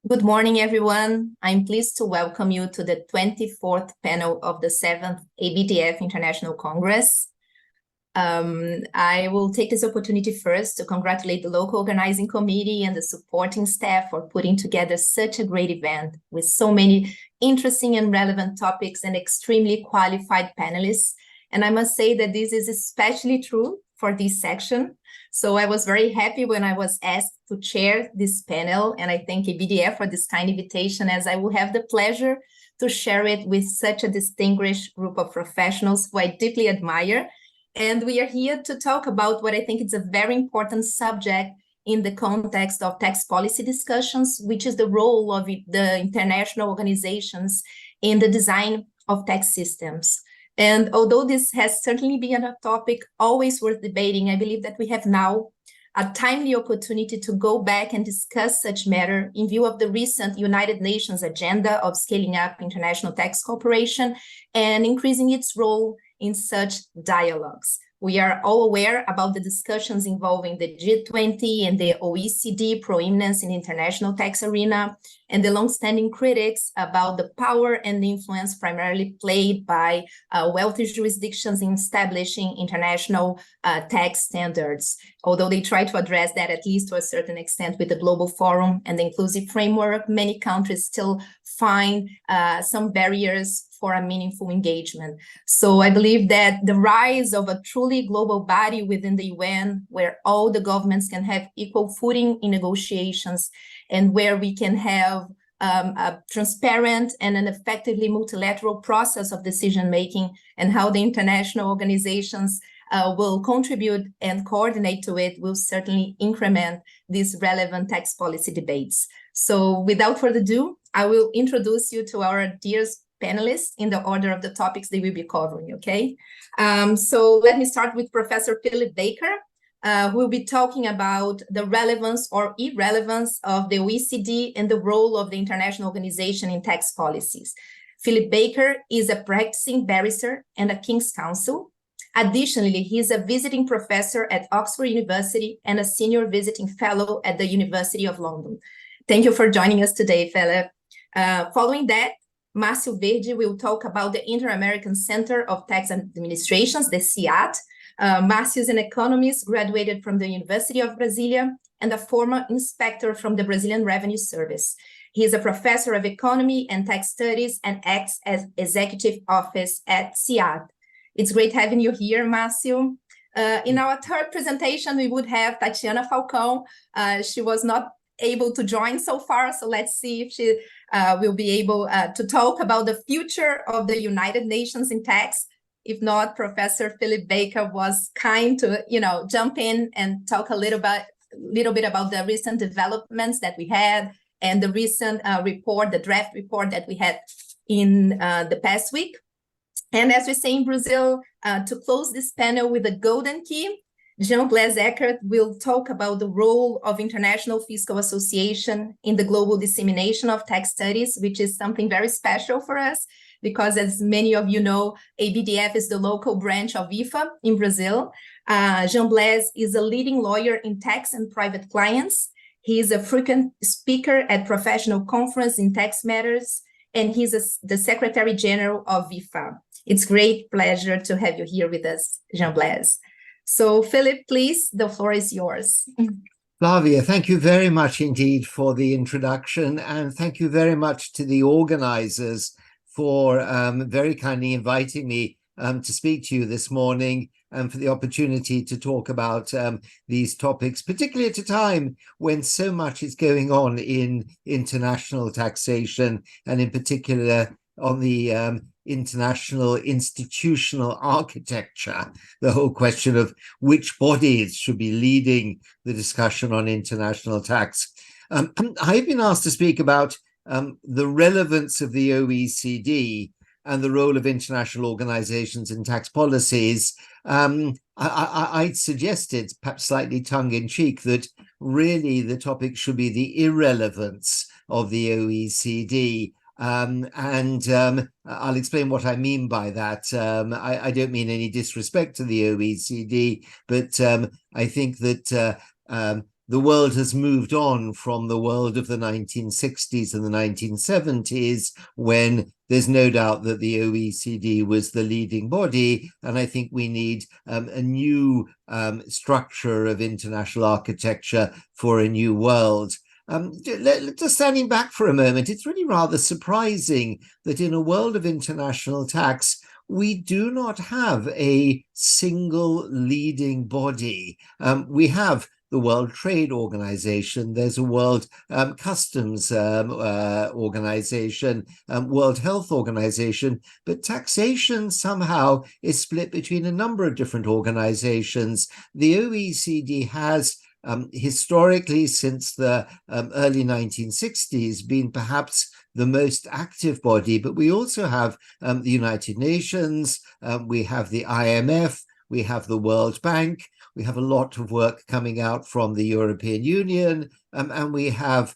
Good morning, everyone. I'm pleased to welcome you to the 24th panel of the 7th ABDF International Congress. I will take this opportunity first to congratulate the local organizing committee and the supporting staff for putting together such a great event with so many interesting and relevant topics and extremely qualified panelists. And I must say that this is especially true for this section. So I was very happy when I was asked to chair this panel, and I thank ABDF for this kind invitation, as I will have the pleasure to share it with such a distinguished group of professionals who I deeply admire. And we are here to talk about what I think is a very important subject in the context of tax policy discussions, which is the role of the international organizations in the design of tax systems. And although this has certainly been a topic always worth debating, I believe that we have now a timely opportunity to go back and discuss such matter in view of the recent United Nations agenda of scaling up international tax cooperation and increasing its role in such dialogues. We are all aware about the discussions involving the G20 and the OECD proeminence in the international tax arena, and the longstanding critics about the power and the influence primarily played by wealthy jurisdictions in establishing international tax standards. Although they try to address that at least to a certain extent with the Global Forum and the Inclusive Framework, many countries still find some barriers for a meaningful engagement. So I believe that the rise of a truly global body within the UN, where all the governments can have equal footing in negotiations, and where we can have a transparent and an effectively multilateral process of decision-making, and how the international organizations will contribute and coordinate to it, will certainly increment these relevant tax policy debates. So without further ado, I will introduce you to our dearest panelists in the order of the topics they will be covering, okay? So let me start with Professor Philip Baker, who will be talking about the relevance or irrelevance of the OECD and the role of the international organization in tax policies. Philip Baker is a practicing barrister and a King's Counsel. Additionally, he is a visiting professor at Oxford University and a senior visiting fellow at the University of London. Thank you for joining us today, Philip. Following that, Marcio Verdi will talk about the Inter-American Center of Tax Administrations, the CIAT. Marcio is an economist graduated from the University of Brasilia and a former inspector from the Brazilian Revenue Service. He is a professor of economy and tax studies and acts as executive office at CIAT. It's great having you here, Marcio. In our third presentation, we would have Tatiana Falcão. She was not able to join so far, so let's see if she will be able to talk about the future of the United Nations in tax. If not, Professor Philip Baker was kind to, jump in and talk a little bit about the recent developments that we had and the recent report, the draft report that we had in the past week. And as we say in Brazil, to close this panel with a golden key, Blaise Eckert will talk about the role of International Fiscal Association in the global dissemination of tax studies, which is something very special for us, because as many of you know, ABDF is the local branch of IFA in Brazil. Blaise is a leading lawyer in tax and private clients. He is a frequent speaker at professional conference in tax matters, and he's the Secretary General of IFA. It's great pleasure to have you here with us, Blaise. So, Philip, please, the floor is yours. Flavia, thank you very much indeed for the introduction, and thank you very much to the organizers for very kindly inviting me to speak to you this morning and for the opportunity to talk about these topics, particularly at a time when so much is going on in international taxation, and in particular on the international institutional architecture, the whole question of which bodies should be leading the discussion on international tax. I've been asked to speak about the relevance of the OECD and the role of international organizations in tax policies. I'd suggested, perhaps slightly tongue-in-cheek, that really the topic should be the irrelevance of the OECD. I'll explain what I mean by that. I don't mean any disrespect to the OECD, but I think that the world has moved on from the world of the 1960s and the 1970s, when there's no doubt that the OECD was the leading body. And I think we need a new structure of international architecture for a new world. Just standing back for a moment, it's really rather surprising that in a world of international tax, we do not have a single leading body. We have the World Trade Organization, there's a World Customs Organization, World Health Organization, but taxation somehow is split between a number of different organizations. The OECD has historically, since the early 1960s, been perhaps the most active body, but we also have the United Nations, we have the IMF, we have the World Bank, we have a lot of work coming out from the European Union, and we have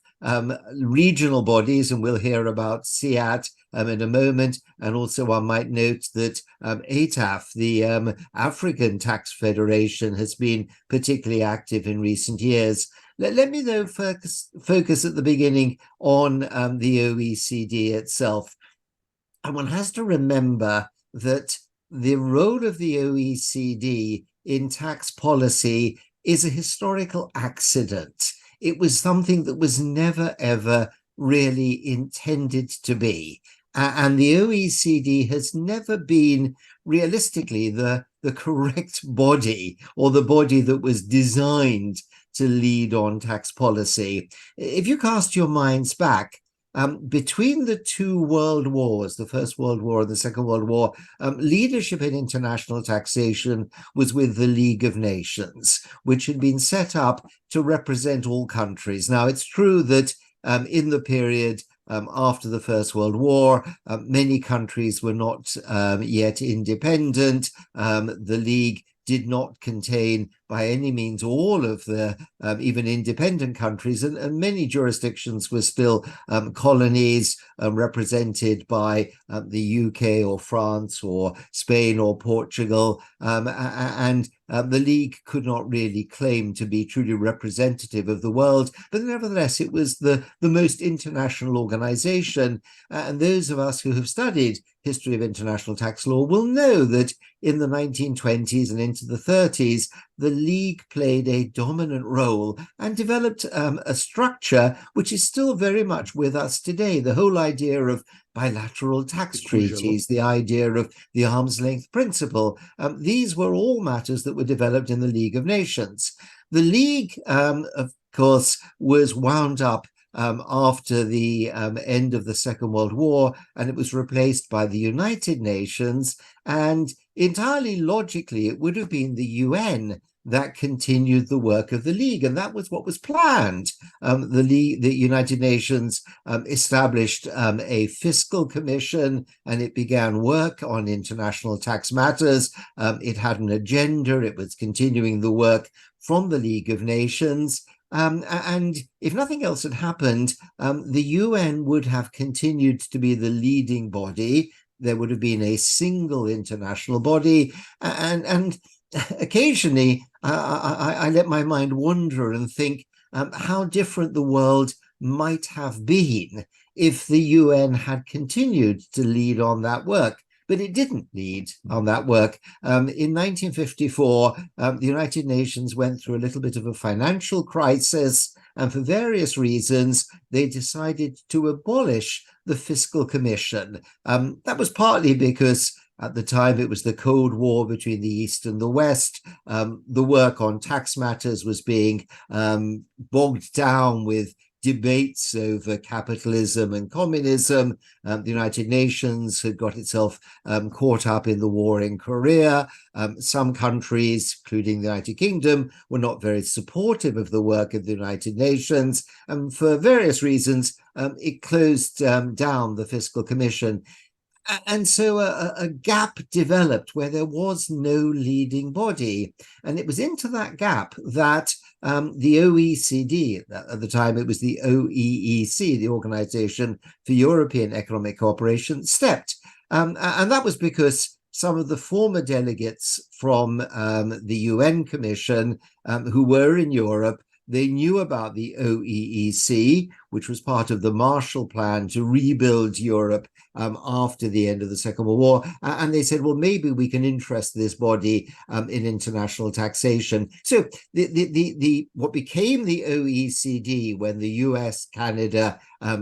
regional bodies, and we'll hear about CIAT in a moment. And also one might note that ATAF, the African Tax Federation, has been particularly active in recent years. Let me, though, focus at the beginning on the OECD itself. And one has to remember that the role of the OECD in tax policy is a historical accident. It was something that was never, ever really intended to be. And the OECD has never been realistically the correct body, or the body that was designed to lead on tax policy. If you cast your minds back, between the two world wars, the First World War and the Second World War, leadership in international taxation was with the League of Nations, which had been set up to represent all countries. Now, it's true that in the period after the First World War, many countries were not yet independent. The League did not contain by any means all of the even independent countries, and many jurisdictions were still colonies represented by the UK or France or Spain or Portugal, and the League could not really claim to be truly representative of the world, but nevertheless it was the most international organization. And those of us who have studied history of international tax law will know that in the 1920s and into the 30s, the League played a dominant role and developed a structure which is still very much with us today. The whole idea of bilateral tax treaties, the idea of the arm's length principle, these were all matters that were developed in the League of Nations. The League, of course, was wound up after the end of the Second World War, and it was replaced by the United Nations. And entirely logically, it would have been the UN that continued the work of the League, and that was what was planned. The United Nations established a fiscal commission, and it began work on international tax matters. It had an agenda. It was continuing the work from the League of Nations. And if nothing else had happened, the UN would have continued to be the leading body. There would have been a single international body, and occasionally I let my mind wander and think how different the world might have been if the UN had continued to lead on that work. But it didn't lead on that work. In 1954, the United Nations went through a little bit of a financial crisis, and for various reasons, they decided to abolish the Fiscal Commission. That was partly because at the time it was the Cold War between the East and the West. The work on tax matters was being bogged down with debates over capitalism and communism. The United Nations had got itself caught up in the war in Korea. Some countries, including the United Kingdom, were not very supportive of the work of the United Nations. And for various reasons, it closed down the Fiscal Commission. And so a gap developed where there was no leading body. And it was into that gap that the OECD, at the time it was the OEEC, the Organization for European Economic Cooperation, stepped. And that was because some of the former delegates from the UN Commission who were in Europe They knew about the OEEC, which was part of the Marshall Plan to rebuild Europe after the end of the Second World War. And they said, well, maybe we can interest this body in international taxation. So what became the OECD when the US, Canada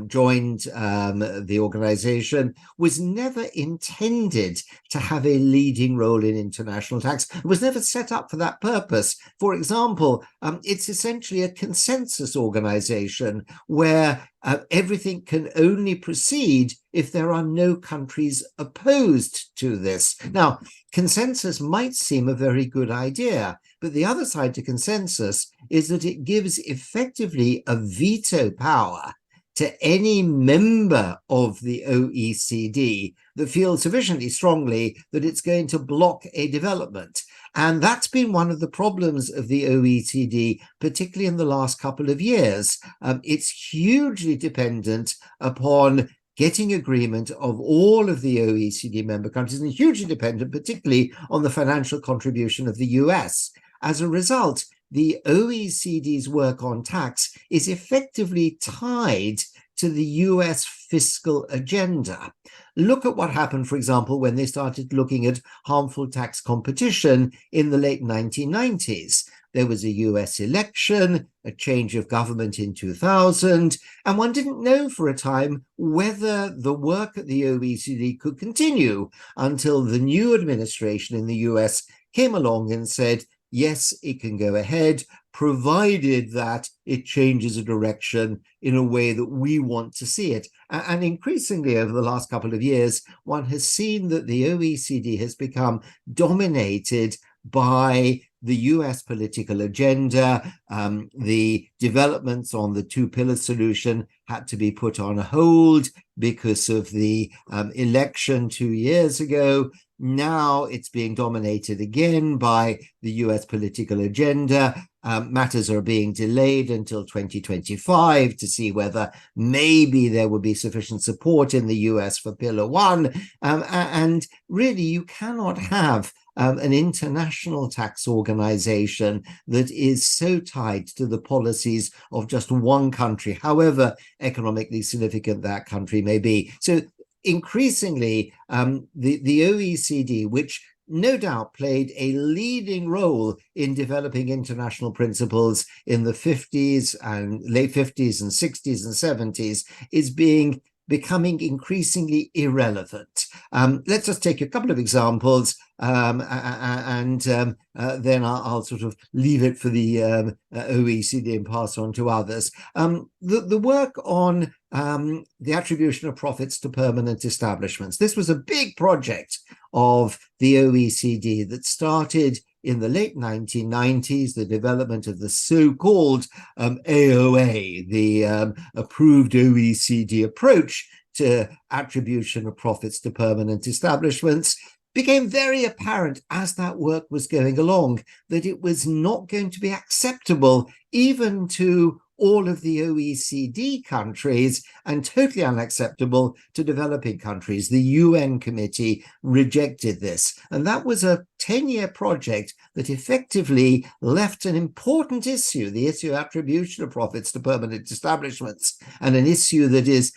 joined the organization was never intended to have a leading role in international tax. It was never set up for that purpose. For example, it's essentially a consensus organization where everything can only proceed if there are no countries opposed to this. Now, consensus might seem a very good idea, but the other side to consensus is that it gives effectively a veto power to any member of the OECD that feels sufficiently strongly that it's going to block a development. And that's been one of the problems of the OECD, particularly in the last couple of years. It's hugely dependent upon getting agreement of all of the OECD member countries, and hugely dependent particularly on the financial contribution of the US. As a result, the OECD's work on tax is effectively tied to the US fiscal agenda. Look at what happened, for example, when they started looking at harmful tax competition in the late 1990s. There was a US election, a change of government in 2000, and one didn't know for a time whether the work at the OECD could continue until the new administration in the US came along and said, yes, it can go ahead, provided that it changes a direction in a way that we want to see it. And increasingly over the last couple of years, one has seen that the OECD has become dominated by the US political agenda. The developments on the two-pillar solution had to be put on hold because of the election 2 years ago. Now it's being dominated again by the US political agenda. Matters are being delayed until 2025 to see whether maybe there will be sufficient support in the US for Pillar 1. And really, you cannot have an international tax organization that is so tied to the policies of just one country, however economically significant that country may be. So increasingly, the OECD, which no doubt played a leading role in developing international principles in the 50s and late 50s and 60s and 70s, is becoming increasingly irrelevant. Let's just take a couple of examples, and then I'll sort of leave it for the OECD and pass on to others. The work on the attribution of profits to permanent establishments. This was a big project of the OECD that started in the late 1990s, the development of the so-called AOA, the approved OECD approach to attribution of profits to permanent establishments, became very apparent as that work was going along that it was not going to be acceptable even to all of the OECD countries and totally unacceptable to developing countries. The UN committee rejected this. And that was a 10-year project that effectively left an important issue, the issue of attribution of profits to permanent establishments, and an issue that is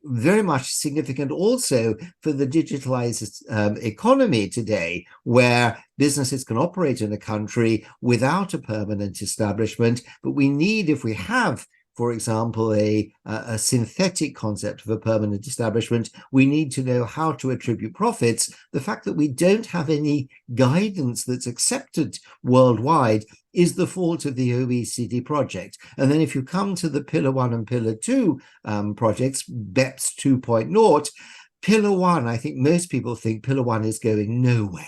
very much significant also for the digitalized economy today, where businesses can operate in a country without a permanent establishment. But we need, if we have, for example, a synthetic concept of a permanent establishment, we need to know how to attribute profits. The fact that we don't have any guidance that's accepted worldwide is the fault of the OECD project. And then if you come to the Pillar 1 and Pillar 2 projects, BEPS 2.0, Pillar 1, I think most people think Pillar 1 is going nowhere,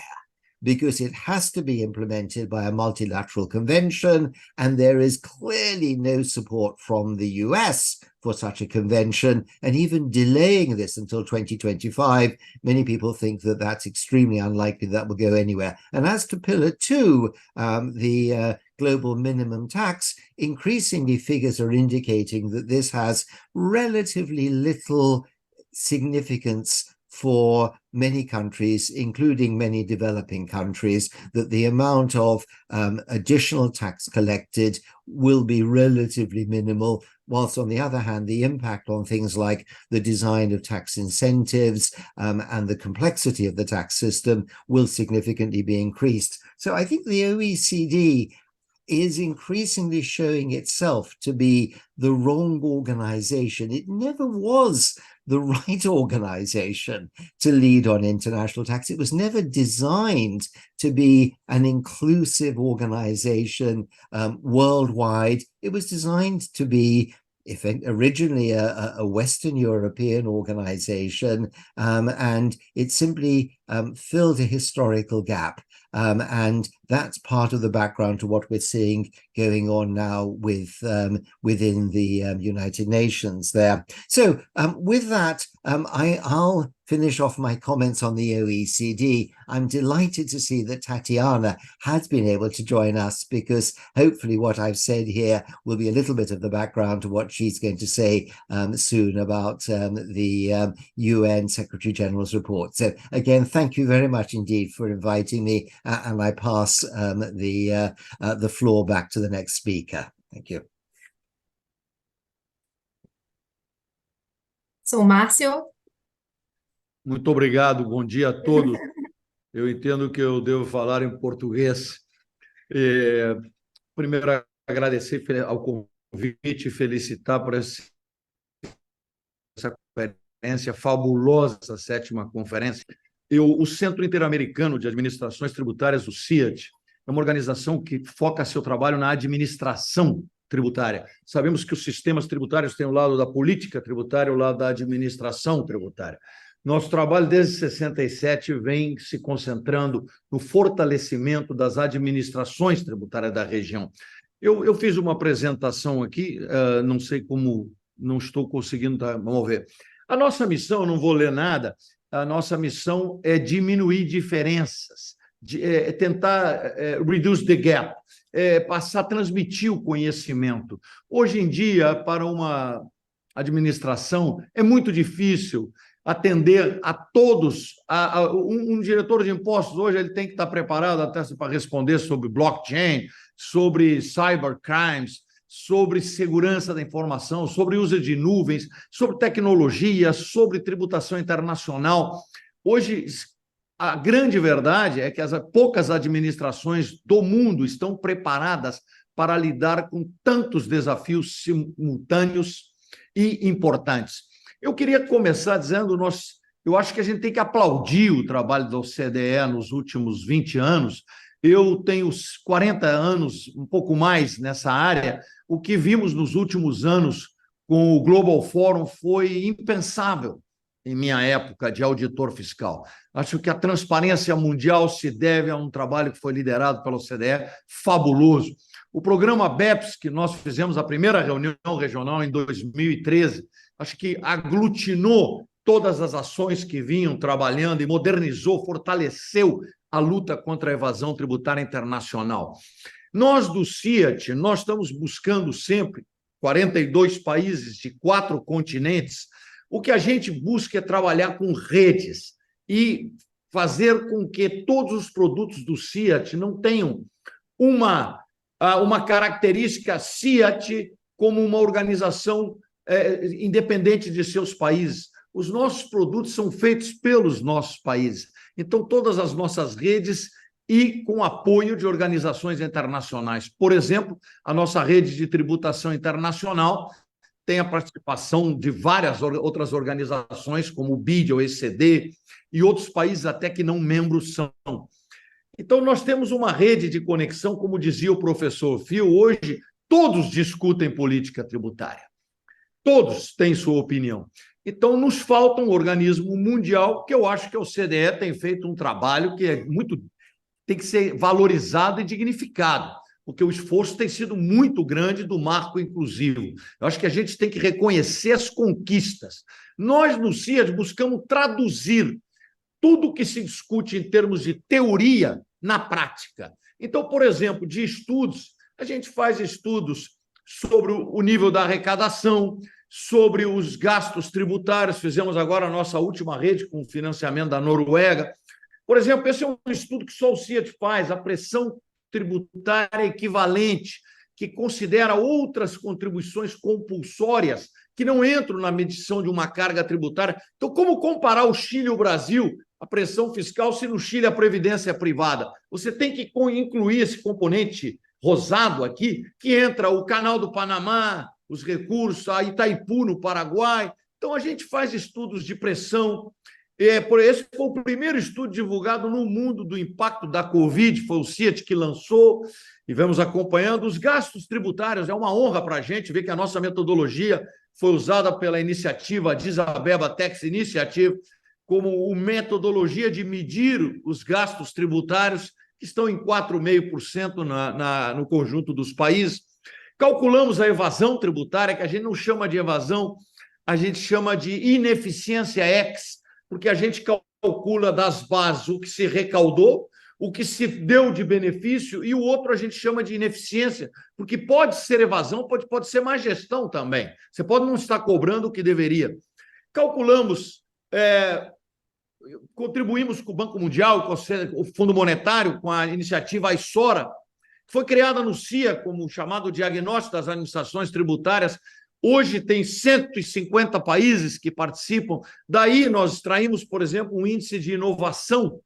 because it has to be implemented by a multilateral convention, and there is clearly no support from the US for such a convention, and even delaying this until 2025, many people think that that's extremely unlikely that will go anywhere. And as to Pillar 2, the global minimum tax, increasingly figures are indicating that this has relatively little significance for many countries, including many developing countries, that the amount of additional tax collected will be relatively minimal, whilst on the other hand, the impact on things like the design of tax incentives and the complexity of the tax system will significantly be increased. So I think the OECD is increasingly showing itself to be the wrong organization. It never was the right organization to lead on international tax. It was never designed to be an inclusive organization worldwide. It was designed to be originally a Western European organization, and it simply filled a historical gap. And that's part of the background to what we're seeing going on now with within the United Nations there. So with that, I'll finish off my comments on the OECD. I'm delighted to see that Tatiana has been able to join us, because hopefully what I've said here will be a little bit of the background to what she's going to say soon about the UN Secretary General's report. So again, thank you very much indeed for inviting me, and I pass the floor back to the next speaker. Thank you. So, Marcio. Muito obrigado, bom dia a todos. Eu entendo que eu devo falar em português. Primeiro, agradecer ao convite e felicitar por essa conferência fabulosa, essa 7ª conferência. O Centro Interamericano de Administrações Tributárias, o CIAT, é uma organização que foca seu trabalho na administração tributária. Sabemos que os sistemas tributários têm o lado da política tributária e o lado da administração tributária. Nosso trabalho, desde 67, vem se concentrando no fortalecimento das administrações tributárias da região. Eu fiz uma apresentação aqui, não sei como, não estou conseguindo mover. A nossa missão, eu não vou ler nada, a nossa missão é diminuir diferenças, tentar reduce the gap, passar a transmitir o conhecimento. Hoje em dia, para uma administração, é muito difícil atender a todos. Um diretor de impostos hoje ele tem que estar preparado até para responder sobre blockchain, sobre cybercrimes, sobre segurança da informação, sobre uso de nuvens, sobre tecnologia, sobre tributação internacional. Hoje, a grande verdade é que as poucas administrações do mundo estão preparadas para lidar com tantos desafios simultâneos e importantes. Eu queria começar dizendo, eu acho que a gente tem que aplaudir o trabalho da OCDE nos últimos 20 anos. Eu tenho 40 anos, um pouco mais nessa área. O que vimos nos últimos anos com o Global Forum foi impensável em minha época de auditor fiscal. Acho que a transparência mundial se deve a um trabalho que foi liderado pela OCDE, fabuloso. O programa BEPS, que nós fizemos a primeira reunião regional em 2013, acho que aglutinou todas as ações que vinham trabalhando e modernizou, fortaleceu a luta contra a evasão tributária internacional. Nós, do CIAT, nós estamos buscando sempre 42 países de 4 continentes. O que a gente busca é trabalhar com redes e fazer com que todos os produtos do CIAT não tenham uma característica CIAT como uma organização independente de seus países. Os nossos produtos são feitos pelos nossos países. Então, todas as nossas redes e com apoio de organizações internacionais. Por exemplo, a nossa rede de tributação internacional tem a participação de várias outras organizações, como o BID, o OECD, e outros países até que não membros são. Então, nós temos uma rede de conexão, como dizia o professor Phil, hoje todos discutem política tributária. Todos têm sua opinião. Então, nos falta um organismo mundial, que eu acho que a OCDE tem feito um trabalho que tem que ser valorizado e dignificado, porque o esforço tem sido muito grande do marco inclusivo. Eu acho que a gente tem que reconhecer as conquistas. Nós, no CIAT, buscamos traduzir tudo o que se discute em termos de teoria na prática. Então, por exemplo, de estudos, a gente faz estudos sobre o nível da arrecadação, sobre os gastos tributários. Fizemos agora a nossa última rede com financiamento da Noruega. Por exemplo, esse é um estudo que só o CIAT faz, a pressão tributária equivalente, que considera outras contribuições compulsórias que não entram na medição de uma carga tributária. Então, como comparar o Chile e o Brasil, a pressão fiscal, se no Chile a previdência é privada? Você tem que incluir esse componente rosado aqui, que entra o Canal do Panamá, os recursos, a Itaipu, no Paraguai. Então, a gente faz estudos de pressão. Esse foi o primeiro estudo divulgado no mundo do impacto da Covid, foi o CIAT que lançou, e vamos acompanhando os gastos tributários. É uma honra para a gente ver que a nossa metodologia foi usada pela iniciativa Addis Ababa Tax Initiative como metodologia de medir os gastos tributários, que estão em 4,5% no conjunto dos países. Calculamos a evasão tributária, que a gente não chama de evasão, a gente chama de ineficiência X, porque a gente calcula das bases o que se recaudou, o que se deu de benefício, e o outro a gente chama de ineficiência, porque pode ser evasão, pode ser má gestão também. Você pode não estar cobrando o que deveria. Calculamos, contribuímos com o Banco Mundial, com o Fundo Monetário, com a iniciativa AISORA, que foi criada no CIA como chamado diagnóstico das administrações tributárias. Hoje tem 150 países que participam. Daí nós extraímos, por exemplo, um índice de inovação.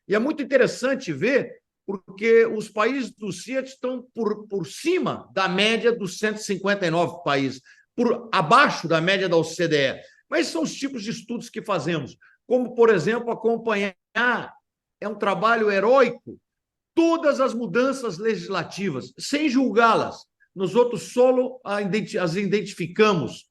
E é muito interessante ver, porque os países do CIAT estão por cima da média dos 159 países, por abaixo da média da OCDE. Mas são os tipos de estudos que fazemos, como, por exemplo, acompanhar, é um trabalho heróico, todas as mudanças legislativas, sem julgá-las. Nós outros solo as identificamos.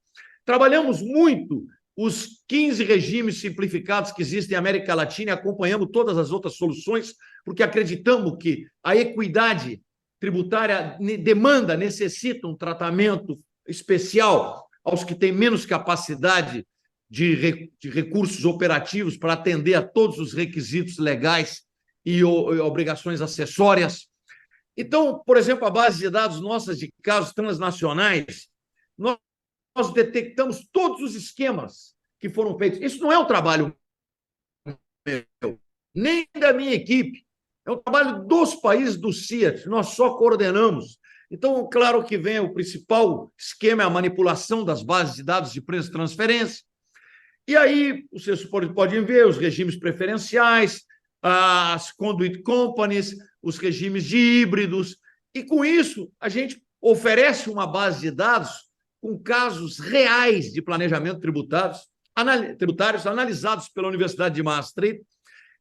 Trabalhamos muito os 15 regimes simplificados que existem na América Latina e acompanhamos todas as outras soluções, porque acreditamos que a equidade tributária necessita um tratamento especial aos que têm menos capacidade de recursos operativos para atender a todos os requisitos legais e obrigações acessórias. Então, por exemplo, a base de dados nossas de casos transnacionais, nós detectamos todos os esquemas que foram feitos. Isso não é um trabalho meu, nem da minha equipe, é um trabalho dos países do CIAT, nós só coordenamos. Então, claro que vem o principal esquema, é a manipulação das bases de dados de preço e transferência. E aí, vocês podem ver os regimes preferenciais, as conduit companies, os regimes de híbridos, e com isso a gente oferece uma base de dados com casos reais de planejamento tributários analisados pela Universidade de Maastricht,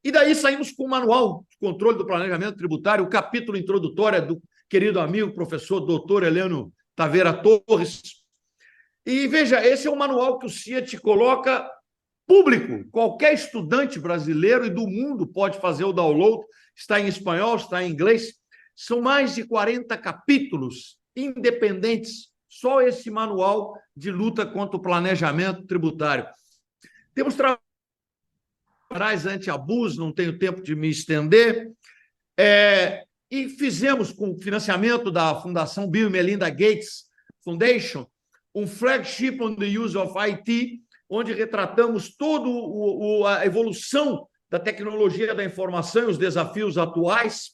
e daí saímos com o manual de controle do planejamento tributário, o capítulo introdutório do querido amigo, professor doutor Heleno Taveira Torres. E veja, esse é um manual que o CIAT coloca público, qualquer estudante brasileiro e do mundo pode fazer o download, está em espanhol, está em inglês, são mais de 40 capítulos independentes, só esse manual de luta contra o planejamento tributário. Temos trabalhos anti-abuso, não tenho tempo de me estender, e fizemos com o financiamento da Fundação Bill e Melinda Gates Foundation um flagship on the use of IT, onde retratamos toda a evolução da tecnologia da informação e os desafios atuais.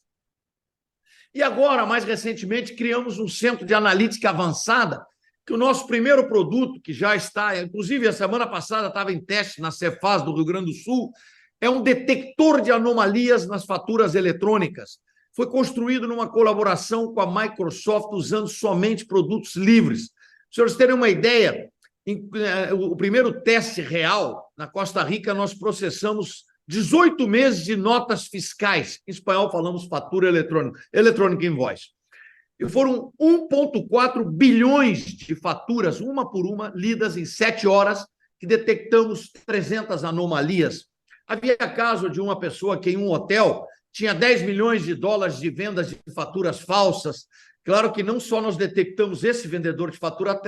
E agora, mais recentemente, criamos um centro de analítica avançada, que o nosso primeiro produto, que já está, inclusive a semana passada estava em teste na Cefaz do Rio Grande do Sul, é um detector de anomalias nas faturas eletrônicas. Foi construído numa colaboração com a Microsoft, usando somente produtos livres. Para os senhores terem uma ideia, o primeiro teste real, na Costa Rica, nós processamos 18 meses de notas fiscais. Em espanhol, falamos fatura eletrônica, electronic invoice. E foram 1,4 bilhões de faturas, uma por uma, lidas em 7 horas, que detectamos 300 anomalias. Havia caso de uma pessoa que, em um hotel, tinha 10 milhões de dólares de vendas de faturas falsas. Claro que não só nós detectamos esse vendedor de fatura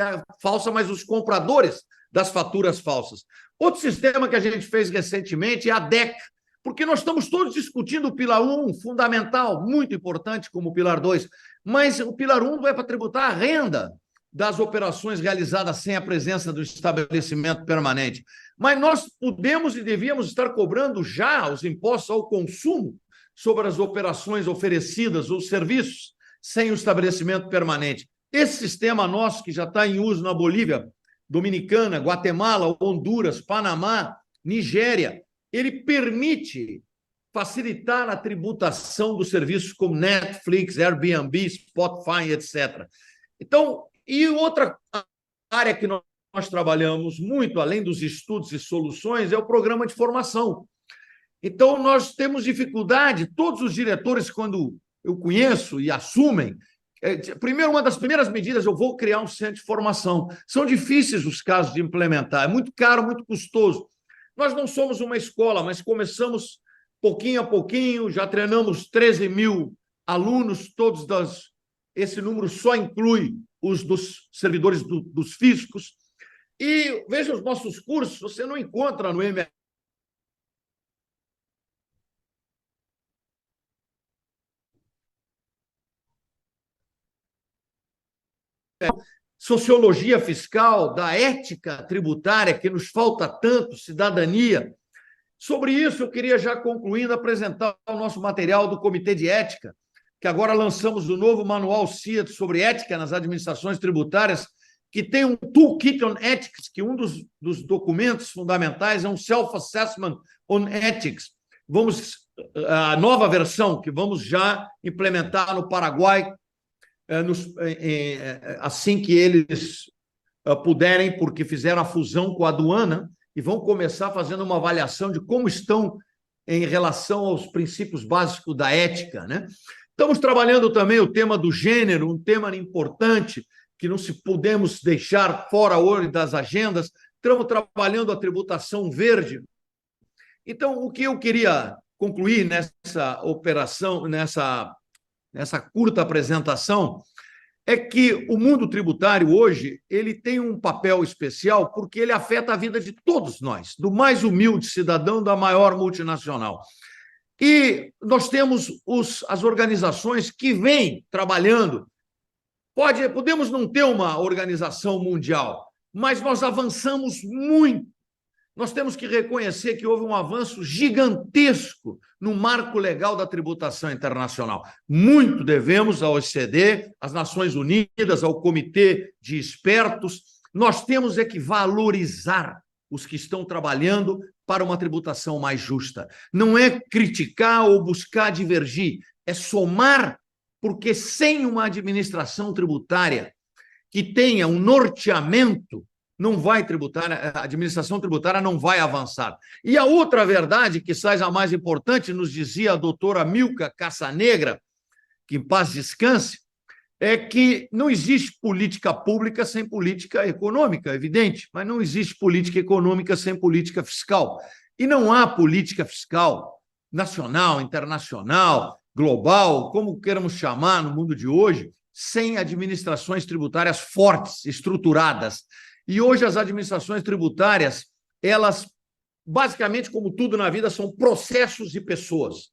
falsa, mas os compradores das faturas falsas. Outro sistema que a gente fez recentemente é a DEC, porque nós estamos todos discutindo o Pilar 1, fundamental, muito importante como o Pilar 2, mas o Pilar 1 vai para tributar a renda. das operações realizadas sem a presença do estabelecimento permanente. Mas nós podemos e devíamos estar cobrando já os impostos ao consumo sobre as operações oferecidas ou serviços sem o estabelecimento permanente. Esse sistema nosso, que já está em uso na Bolívia, Dominicana, Guatemala, Honduras, Panamá, Nigéria, ele permite facilitar a tributação dos serviços como Netflix, Airbnb, Spotify, etc. Então, e outra área que nós trabalhamos muito, além dos estudos e soluções, é o programa de formação. Então, nós temos dificuldade, todos os diretores, quando eu conheço e assumem, primeiro, uma das primeiras medidas, eu vou criar um centro de formação. São difíceis os casos de implementar, é muito caro, muito custoso. Nós não somos uma escola, mas começamos pouquinho a pouquinho, já treinamos 13 mil alunos, esse número só inclui os dos servidores dos fiscos. E veja os nossos cursos, você não encontra no MR. Sociologia fiscal, da ética tributária, que nos falta tanto, cidadania. Sobre isso, eu queria, já concluindo, apresentar o nosso material do Comitê de Ética, que agora lançamos o novo manual CIAT sobre ética nas administrações tributárias, que tem um Toolkit on Ethics, que um dos documentos fundamentais é um Self-Assessment on Ethics. A nova versão, que vamos já implementar no Paraguai, assim que eles puderem, porque fizeram a fusão com a aduana, e vão começar fazendo uma avaliação de como estão em relação aos princípios básicos da ética, né? Estamos trabalhando também o tema do gênero, um tema importante que não se podemos deixar fora hoje das agendas. Estamos trabalhando a tributação verde. Então, o que eu queria concluir nessa operação, nessa curta apresentação, é que o mundo tributário hoje ele tem um papel especial porque ele afeta a vida de todos nós, do mais humilde cidadão da maior multinacional. E nós temos as organizações que vêm trabalhando. Podemos não ter uma organização mundial, mas nós avançamos muito. Nós temos que reconhecer que houve um avanço gigantesco no marco legal da tributação internacional. Muito devemos à OCDE, às Nações Unidas, ao Comitê de Expertos. Nós temos que valorizar os que estão trabalhando para uma tributação mais justa. Não é criticar ou buscar divergir, é somar, porque sem uma administração tributária que tenha um norteamento, não vai tributar, a administração tributária não vai avançar. E a outra verdade, que sai a mais importante, nos dizia a doutora Milka Cassanegra, que em paz descanse, é que não existe política pública sem política econômica, evidente, mas não existe política econômica sem política fiscal. E não há política fiscal nacional, internacional, global, como queiramos chamar no mundo de hoje, sem administrações tributárias fortes, estruturadas. E hoje as administrações tributárias, elas, basicamente, como tudo na vida, são processos de pessoas.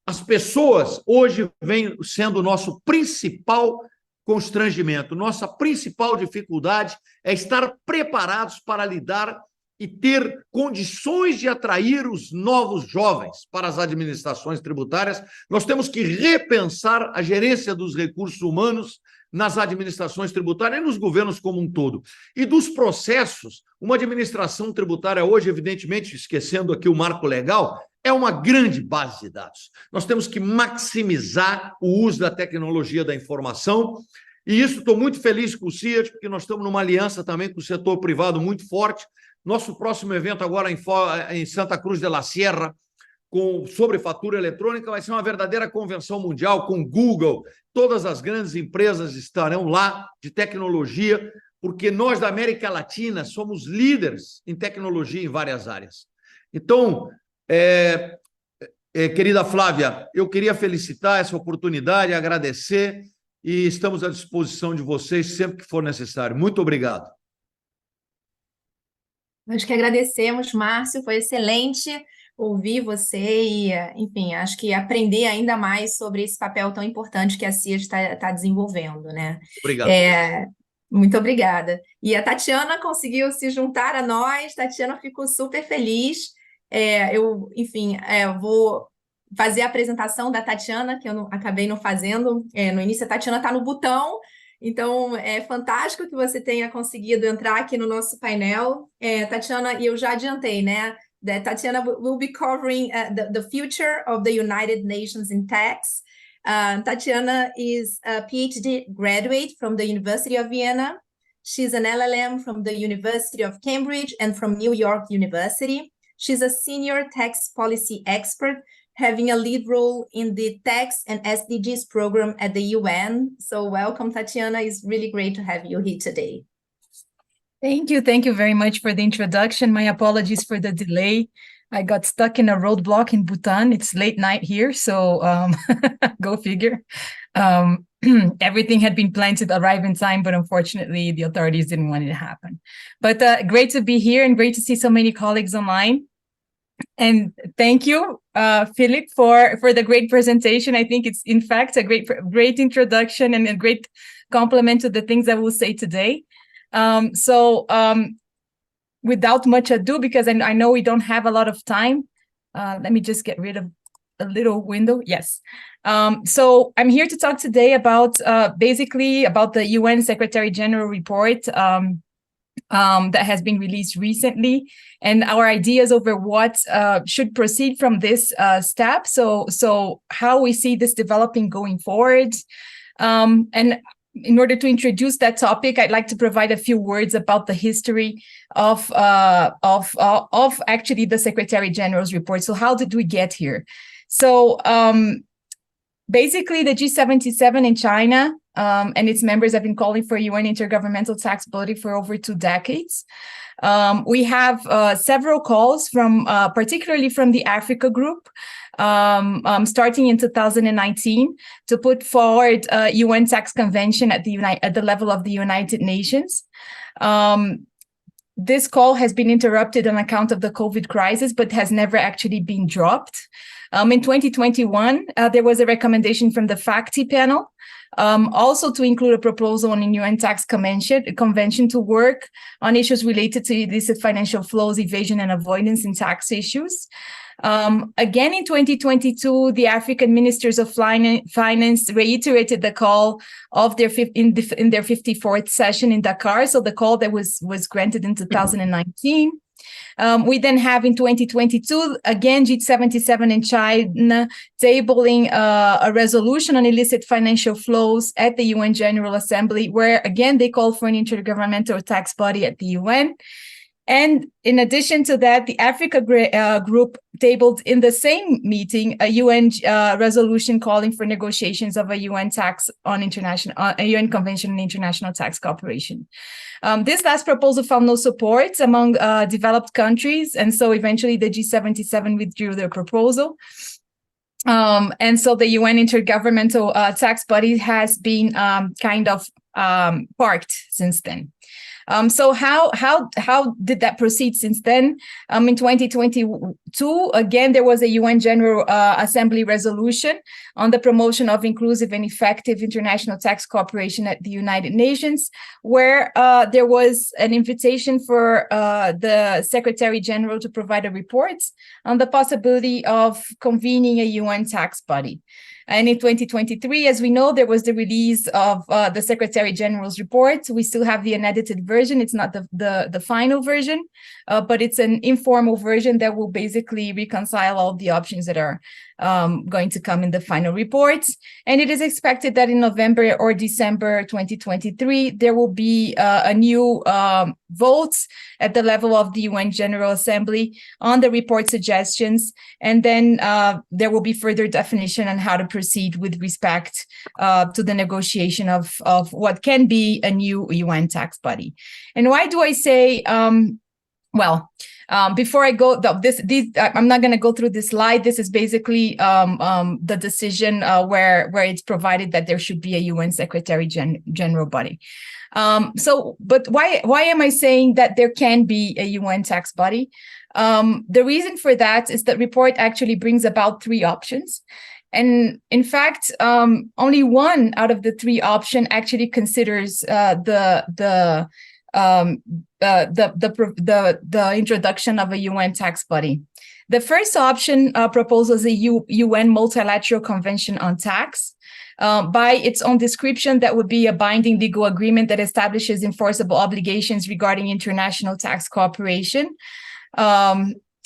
As pessoas hoje vêm sendo o nosso principal constrangimento, nossa principal dificuldade é estar preparados para lidar e ter condições de atrair os novos jovens para as administrações tributárias. Nós temos que repensar a gerência dos recursos humanos nas administrações tributárias e nos governos como um todo. E dos processos, uma administração tributária hoje, evidentemente, esquecendo aqui o marco legal, é uma grande base de dados. Nós temos que maximizar o uso da tecnologia da informação, e isso estou muito feliz com o CIAT, porque nós estamos numa aliança também com o setor privado muito forte. Nosso próximo evento agora em Santa Cruz de la Sierra, sobre fatura eletrônica, vai ser uma verdadeira convenção mundial com Google, todas as grandes empresas estarão lá de tecnologia, porque nós da América Latina somos líderes em tecnologia em várias áreas. Então, querida Flávia, eu queria felicitar essa oportunidade, agradecer, e estamos à disposição de vocês sempre que for necessário. Muito obrigado. Nós que agradecemos, Márcio, foi excelente ouvir você e, enfim, acho que aprender ainda mais sobre esse papel tão importante que a CIAT está desenvolvendo, né? Obrigado. Muito obrigada. E a Tatiana conseguiu se juntar a nós, Tatiana ficou super feliz. Eu vou fazer a apresentação da Tatiana, que eu acabei não fazendo. No início, a Tatiana está no botão, então é fantástico que você tenha conseguido entrar aqui no nosso painel. Tatiana, e eu já adiantei, né? Tatiana will be covering the future of the United Nations in tax. Tatiana is a PhD graduate from the University of Vienna. She's an LLM from the University of Cambridge and from New York University. She's a senior tax policy expert, having a lead role in the tax and SDGs program at the UN. So welcome, Tatiana. It's really great to have you here today. Thank you very much for the introduction. My apologies for the delay. I got stuck in a roadblock in Bhutan. It's late night here, so go figure. Everything had been planned to arrive in time, but unfortunately the authorities didn't want it to happen. But great to be here and great to see so many colleagues online. And thank you, Philip, for the great presentation. I think it's in fact a great introduction and a great complement to the things I will say today. Without much ado, because I know we don't have a lot of time, let me just get rid of a little window. Yes. So I'm here to talk today about basically about the UN Secretary General report that has been released recently, and our ideas over what should proceed from this step. So how we see this developing going forward. And in order to introduce that topic, I'd like to provide a few words about the history of actually the Secretary General's report. So how did we get here? So basically, the G77 in China and its members have been calling for UN intergovernmental tax body for over 2 decades. We have several calls from, particularly from the Africa group, starting in 2019, to put forward a UN tax convention at the level of the United Nations. This call has been interrupted on account of the COVID crisis, but has never actually been dropped. In 2021, there was a recommendation from the FACTI panel, also to include a proposal on a UN tax convention to work on issues related to illicit financial flows, evasion and avoidance in tax issues. Again, in 2022, the African Ministers of Finance reiterated the call of their in their 54th session in Dakar, so the call that was granted in 2019. We then have in 2022, again, G77 in China tabling a resolution on illicit financial flows at the UN General Assembly, where again, they call for an intergovernmental tax body at the UN. And in addition to that, the Africa group tabled in the same meeting a UN resolution calling for negotiations of a UN tax on a UN Convention on International Tax Cooperation. This last proposal found no support among developed countries, and so eventually the G77 withdrew their proposal. And so the UN Intergovernmental Tax Body has been kind of parked since then. So how did that proceed since then? In 2022, again, there was a UN General Assembly resolution on the promotion of inclusive and effective international tax cooperation at the United Nations, where there was an invitation for the Secretary General to provide a report on the possibility of convening a UN tax body. And in 2023, as we know, there was the release of the Secretary General's report. We still have the unedited version. It's not the final version, but it's an informal version that will basically reconcile all the options that are going to come in the final reports. And it is expected that in November or December 2023, there will be a new vote at the level of the UN General Assembly on the report suggestions. And then there will be further definition on how to proceed with respect to the negotiation of what can be a new UN tax body. And why do I say, before I go, I'm not going to go through this slide. This is basically the decision where it's provided that there should be a UN Secretary General body. But why am I saying that there can be a UN tax body? The reason for that is that report actually brings about 3 options. And in fact, only one out of the three options actually considers the introduction of a UN tax body. The first option proposes a UN multilateral convention on tax. By its own description, that would be a binding legal agreement that establishes enforceable obligations regarding international tax cooperation.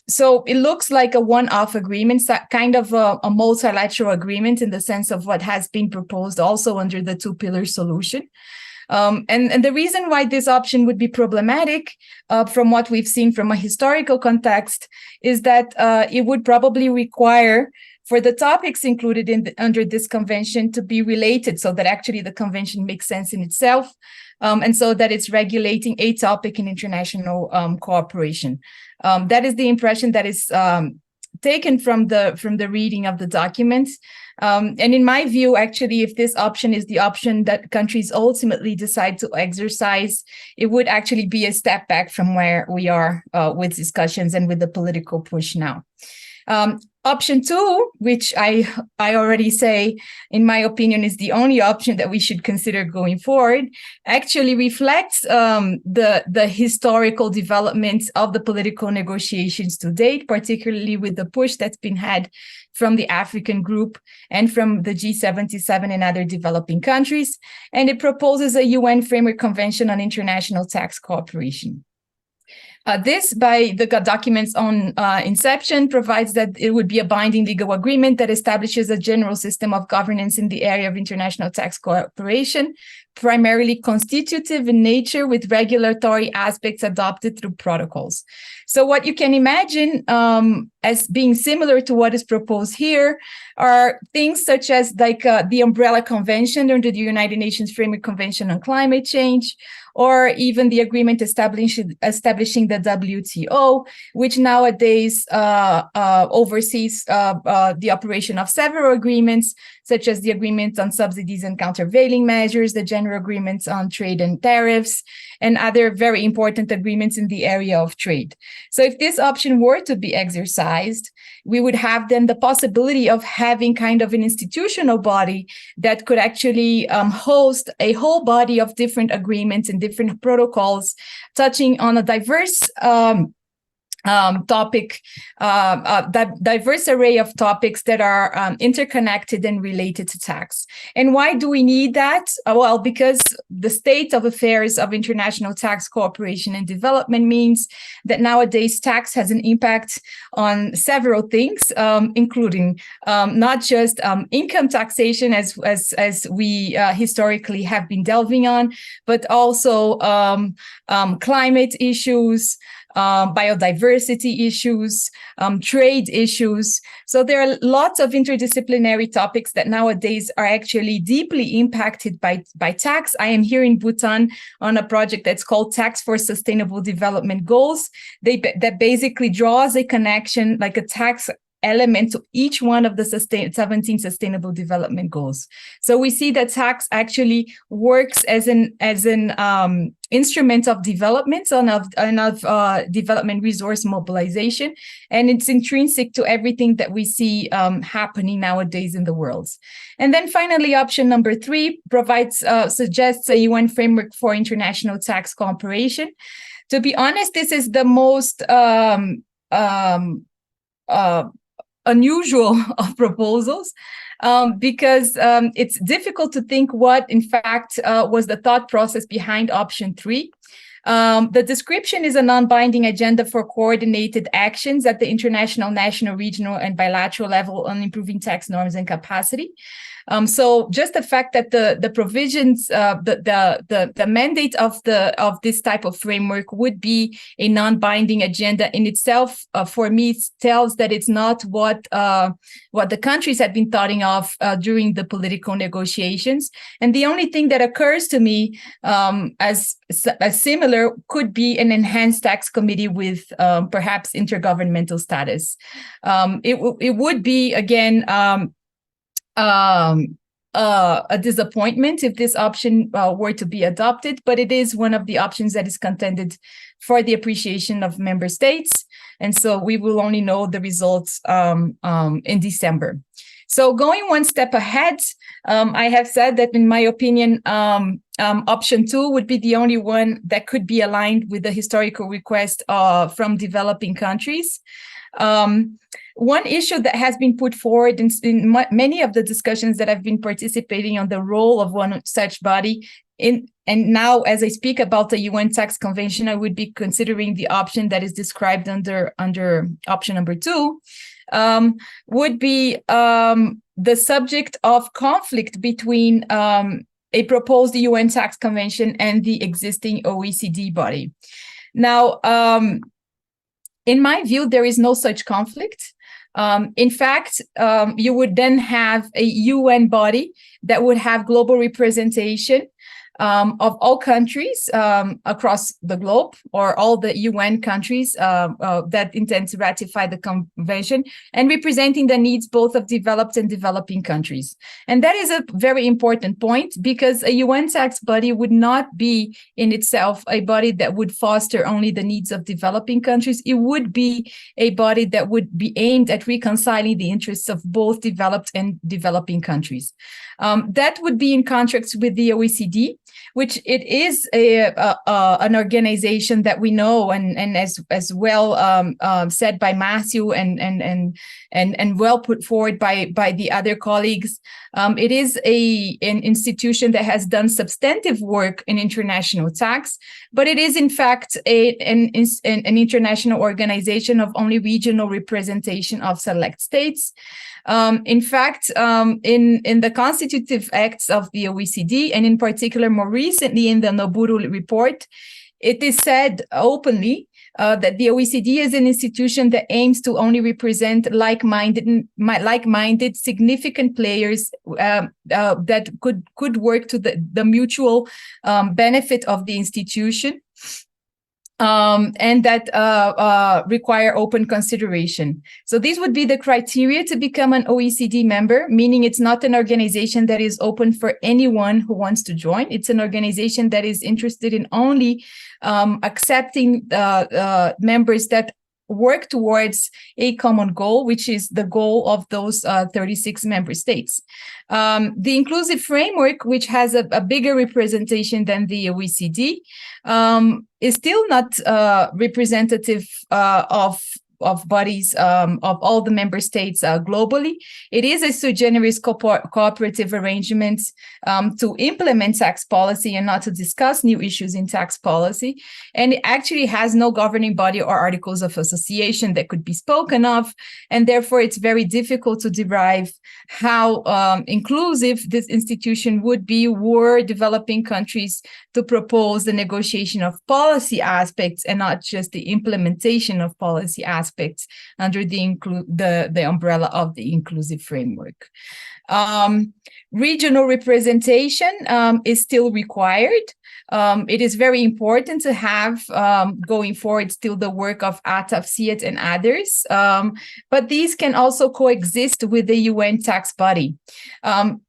So it looks like a one-off agreement, kind of a multilateral agreement in the sense of what has been proposed also under the two-pillar solution. And the reason why this option would be problematic from what we've seen from a historical context is that it would probably require for the topics included under this convention to be related so that actually the convention makes sense in itself, and so that it's regulating a topic in international cooperation. That is the impression that is taken from the reading of the document. And in my view, actually, if this option is the option that countries ultimately decide to exercise, it would actually be a step back from where we are with discussions and with the political push now. Option two, which I already say, in my opinion, is the only option that we should consider going forward, actually reflects the historical developments of the political negotiations to date, particularly with the push that's been had from the African group and from the G77 and other developing countries. And it proposes a UN Framework Convention on International Tax Cooperation. This, by the documents on inception, provides that it would be a binding legal agreement that establishes a general system of governance in the area of international tax cooperation, primarily constitutive in nature with regulatory aspects adopted through protocols. So what you can imagine as being similar to what is proposed here are things such as like the Umbrella Convention under the United Nations Framework Convention on Climate Change, or even the agreement establishing the WTO, which nowadays oversees the operation of several agreements, such as the agreement on subsidies and countervailing measures, the general agreements on trade and tariffs, and other very important agreements in the area of trade. So if this option were to be exercised, we would have then the possibility of having kind of an institutional body that could actually host a whole body of different agreements and different protocols touching on a diverse diverse array of topics that are interconnected and related to tax. And why do we need that? Well, because the state of affairs of international tax cooperation and development means that nowadays tax has an impact on several things, including not just income taxation as we historically have been delving on, but also climate issues, biodiversity issues, trade issues. So there are lots of interdisciplinary topics that nowadays are actually deeply impacted by tax. I am here in Bhutan on a project that's called Tax for Sustainable Development Goals. That basically draws a connection, like a tax element to each one of the 17 Sustainable Development Goals. So we see that tax actually works as an instrument of development and of development resource mobilization, and it's intrinsic to everything that we see happening nowadays in the world. And then finally, option number 3 suggests a UN framework for international tax cooperation. To be honest, this is the most unusual of proposals because it's difficult to think what, in fact, was the thought process behind option 3. The description is a non-binding agenda for coordinated actions at the international, national, regional, and bilateral level on improving tax norms and capacity. So just the fact that the provisions, the mandate of this type of framework would be a non-binding agenda in itself, for me, tells that it's not what the countries had been thought of during the political negotiations. And the only thing that occurs to me as similar could be an enhanced tax committee with perhaps intergovernmental status. It would be, again, a disappointment if this option were to be adopted, but it is one of the options that is contended for the appreciation of member states. And so we will only know the results in December. So going one step ahead, I have said that in my opinion, option 2 would be the only one that could be aligned with the historical request from developing countries. One issue that has been put forward in many of the discussions that I've been participating on the role of one such body and now as I speak about the UN Tax Convention, I would be considering the option that is described under option number 2, would be the subject of conflict between a proposed UN Tax Convention and the existing OECD body. Now, in my view, there is no such conflict. In fact, you would then have a UN body that would have global representation of all countries across the globe, or all the UN countries that intend to ratify the convention, and representing the needs both of developed and developing countries. And that is a very important point, because a UN tax body would not be in itself a body that would foster only the needs of developing countries. It would be a body that would be aimed at reconciling the interests of both developed and developing countries. That would be in contrast with the OECD, which it is an organization that we know, and as well said by Marcio and well put forward by the other colleagues. It is an institution that has done substantive work in international tax, but it is in fact an international organization of only regional representation of select states. In fact, in the constitutive acts of the OECD, and in particular more recently in the Noburu report, it is said openly that the OECD is an institution that aims to only represent like-minded significant players that could work to the mutual benefit of the institution. And that require open consideration. So these would be the criteria to become an OECD member, meaning it's not an organization that is open for anyone who wants to join. It's an organization that is interested in only accepting members that work towards a common goal, which is the goal of those 36 member states. The inclusive framework, which has a bigger representation than the OECD, is still not representative of bodies of all the member states globally. It is a sui generis cooperative arrangement to implement tax policy and not to discuss new issues in tax policy. And it actually has no governing body or articles of association that could be spoken of. And therefore, it's very difficult to derive how inclusive this institution would be were developing countries to propose the negotiation of policy aspects and not just the implementation of policy aspects under the umbrella of the inclusive framework. Regional representation is still required. It is very important to have, going forward, still the work of ATAF, CIAT, and others, but these can also coexist with the UN tax body.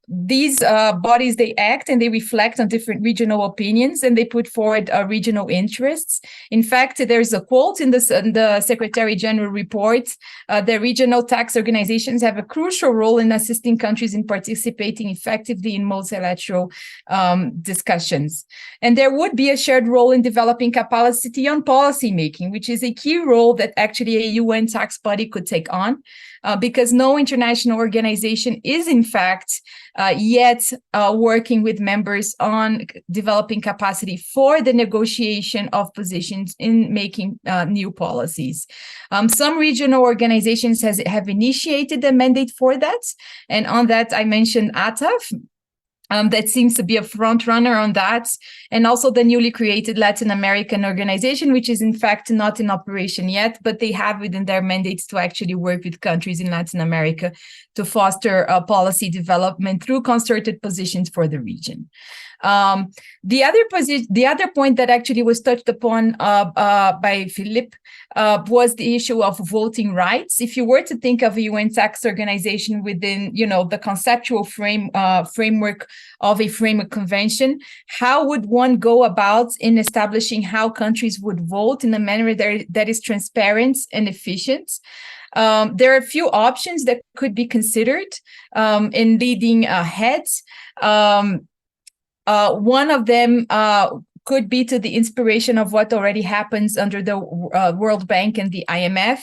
These bodies, they act and they reflect on different regional opinions, and they put forward regional interests. In fact, there's a quote in the Secretary General report, the regional tax organizations have a crucial role in assisting countries in participating effectively in multilateral discussions. And there would be a shared role in developing capacity on policy making, which is a key role that actually a UN tax body could take on. Because no international organization is, in fact, yet working with members on developing capacity for the negotiation of positions in making new policies. Some regional organizations have initiated a mandate for that. And on that, I mentioned ATAF. That seems to be a front runner on that. And also the newly created Latino-American organization, which is in fact not in operation yet, but they have within their mandates to actually work with countries in Latin America to foster policy development through concerted positions for the region. The other point that actually was touched upon by Philippe was the issue of voting rights. If you were to think of a UN tax organization within, the conceptual framework of a framework convention, how would one go about in establishing how countries would vote in a manner that is transparent and efficient? There are a few options that could be considered in leading heads. One of them could be to the inspiration of what already happens under the World Bank and the IMF,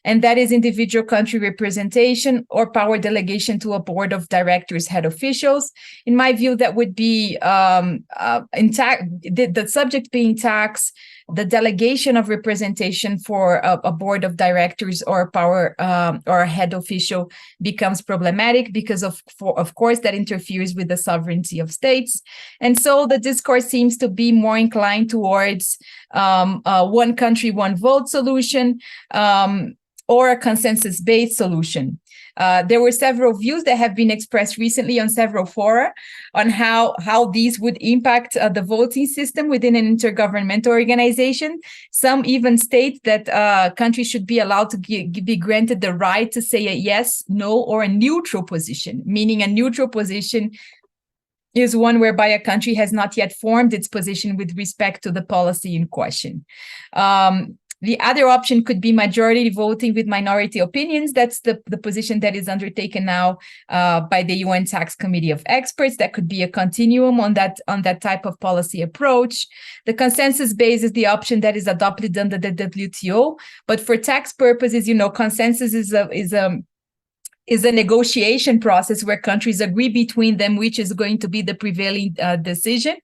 and that is individual country representation or power delegation to a board of directors, head officials. In my view, that would be the subject being tax, the delegation of representation for a board of directors or power or a head official becomes problematic because of course that interferes with the sovereignty of states. And so the discourse seems to be more inclined towards one country, one vote solution, or a consensus-based solution. There were several views that have been expressed recently on several fora on how these would impact the voting system within an intergovernmental organization. Some even state that countries should be allowed to be granted the right to say a yes, no, or a neutral position, meaning a neutral position is one whereby a country has not yet formed its position with respect to the policy in question. The other option could be majority voting with minority opinions. That's the position that is undertaken now by the UN Tax Committee of Experts. That could be a continuum on that type of policy approach. The consensus base is the option that is adopted under the WTO. But for tax purposes, consensus is a negotiation process where countries agree between them which is going to be the prevailing decision.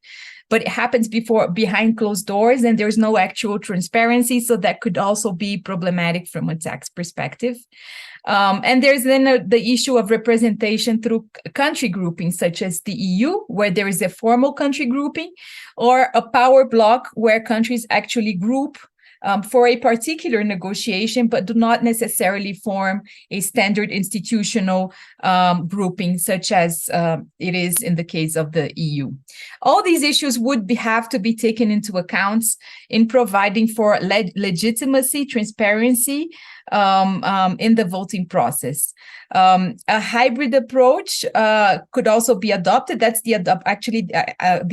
But it happens behind closed doors, and there's no actual transparency, so that could also be problematic from a tax perspective. And there's then the issue of representation through country grouping, such as the EU, where there is a formal country grouping, or a power block where countries actually group for a particular negotiation, but do not necessarily form a standard institutional grouping, such as it is in the case of the EU. All these issues would have to be taken into account in providing for legitimacy, transparency in the voting process. A hybrid approach could also be adopted. That's the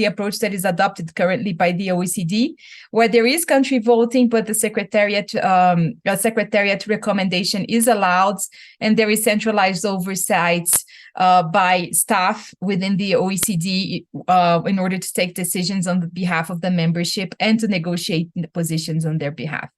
approach that is adopted currently by the OECD, where there is country voting, but the secretariat recommendation is allowed, and there is centralized oversight by staff within the OECD in order to take decisions on behalf of the membership and to negotiate positions on their behalf.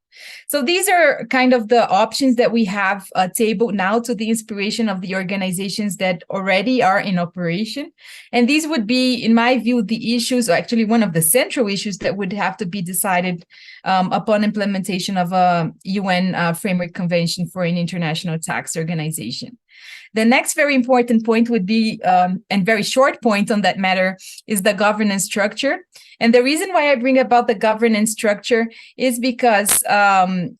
So these are kind of the options that we have tabled now to the inspiration of the organizations that already are in operation. And these would be, in my view, the issues, or actually one of the central issues that would have to be decided upon implementation of a UN Framework Convention for an International Tax Organization. The next very important point would be, and very short point on that matter, is the governance structure. And the reason why I bring about the governance structure is because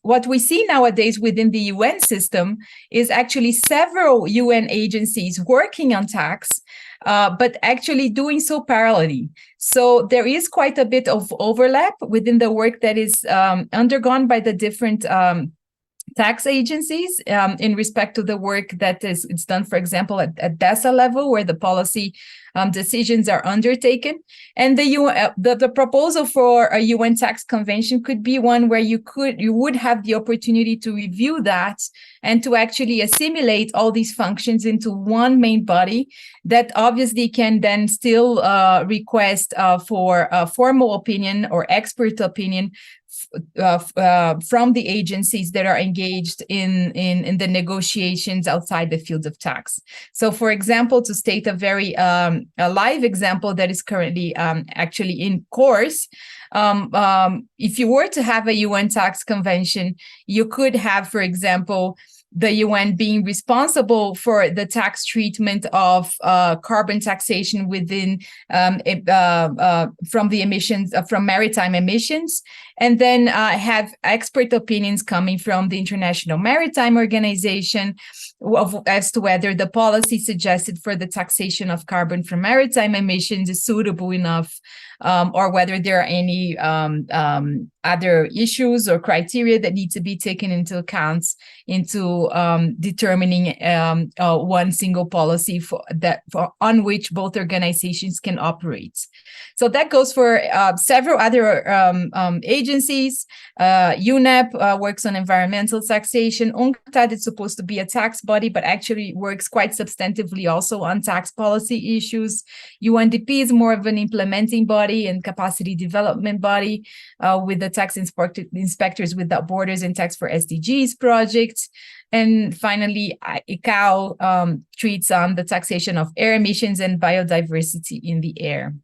what we see nowadays within the UN system is actually several UN agencies working on tax, but actually doing so parallelly. So there is quite a bit of overlap within the work that is undergone by the different tax agencies in respect to the work that it's done, for example, at DESA level, where the policy decisions are undertaken. And the proposal for a UN tax convention could be one where you would have the opportunity to review that and to actually assimilate all these functions into one main body that obviously can then still request for a formal opinion or expert opinion from the agencies that are engaged in the negotiations outside the field of tax. So, for example, to state a very a live example that is currently actually in course, if you were to have a UN tax convention, you could have, for example, the UN being responsible for the tax treatment of carbon taxation within from the emissions from maritime emissions, and then have expert opinions coming from the International Maritime Organization as to whether the policy suggested for the taxation of carbon from maritime emissions is suitable enough, or whether there are any other issues or criteria that need to be taken into account into determining one single policy on which both organizations can operate. So that goes for several other agencies. UNEP works on environmental taxation. UNCTAD is supposed to be a tax body, but actually works quite substantively also on tax policy issues. UNDP is more of an implementing body and capacity development body with the tax inspectors without borders and tax for SDGs projects. And finally, ICAO treats on the taxation of air emissions and biodiversity in the air.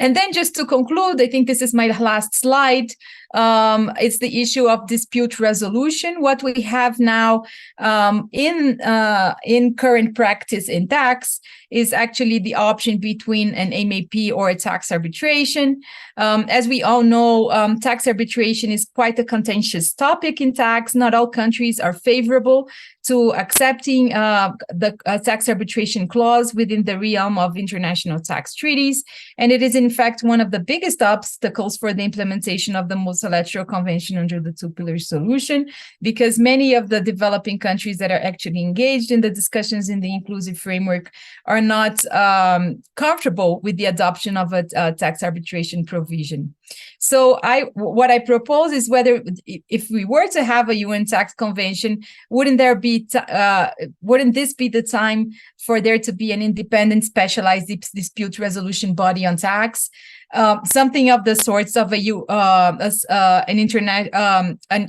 And then just to conclude, I think this is my last slide. It's the issue of dispute resolution. What we have now in current practice in tax is actually the option between an MAP or a tax arbitration. As we all know, tax arbitration is quite a contentious topic in tax. Not all countries are favorable to accepting the tax arbitration clause within the realm of international tax treaties. And it is, in fact, one of the biggest obstacles for the implementation of the multilateral convention under the two-pillar solution, because many of the developing countries that are actually engaged in the discussions in the inclusive framework are not comfortable with the adoption of a tax arbitration provision. So what I propose is whether, if we were to have a UN tax convention, wouldn't this be the time for there to be an independent specialized dispute resolution body on tax? Something of the sorts of an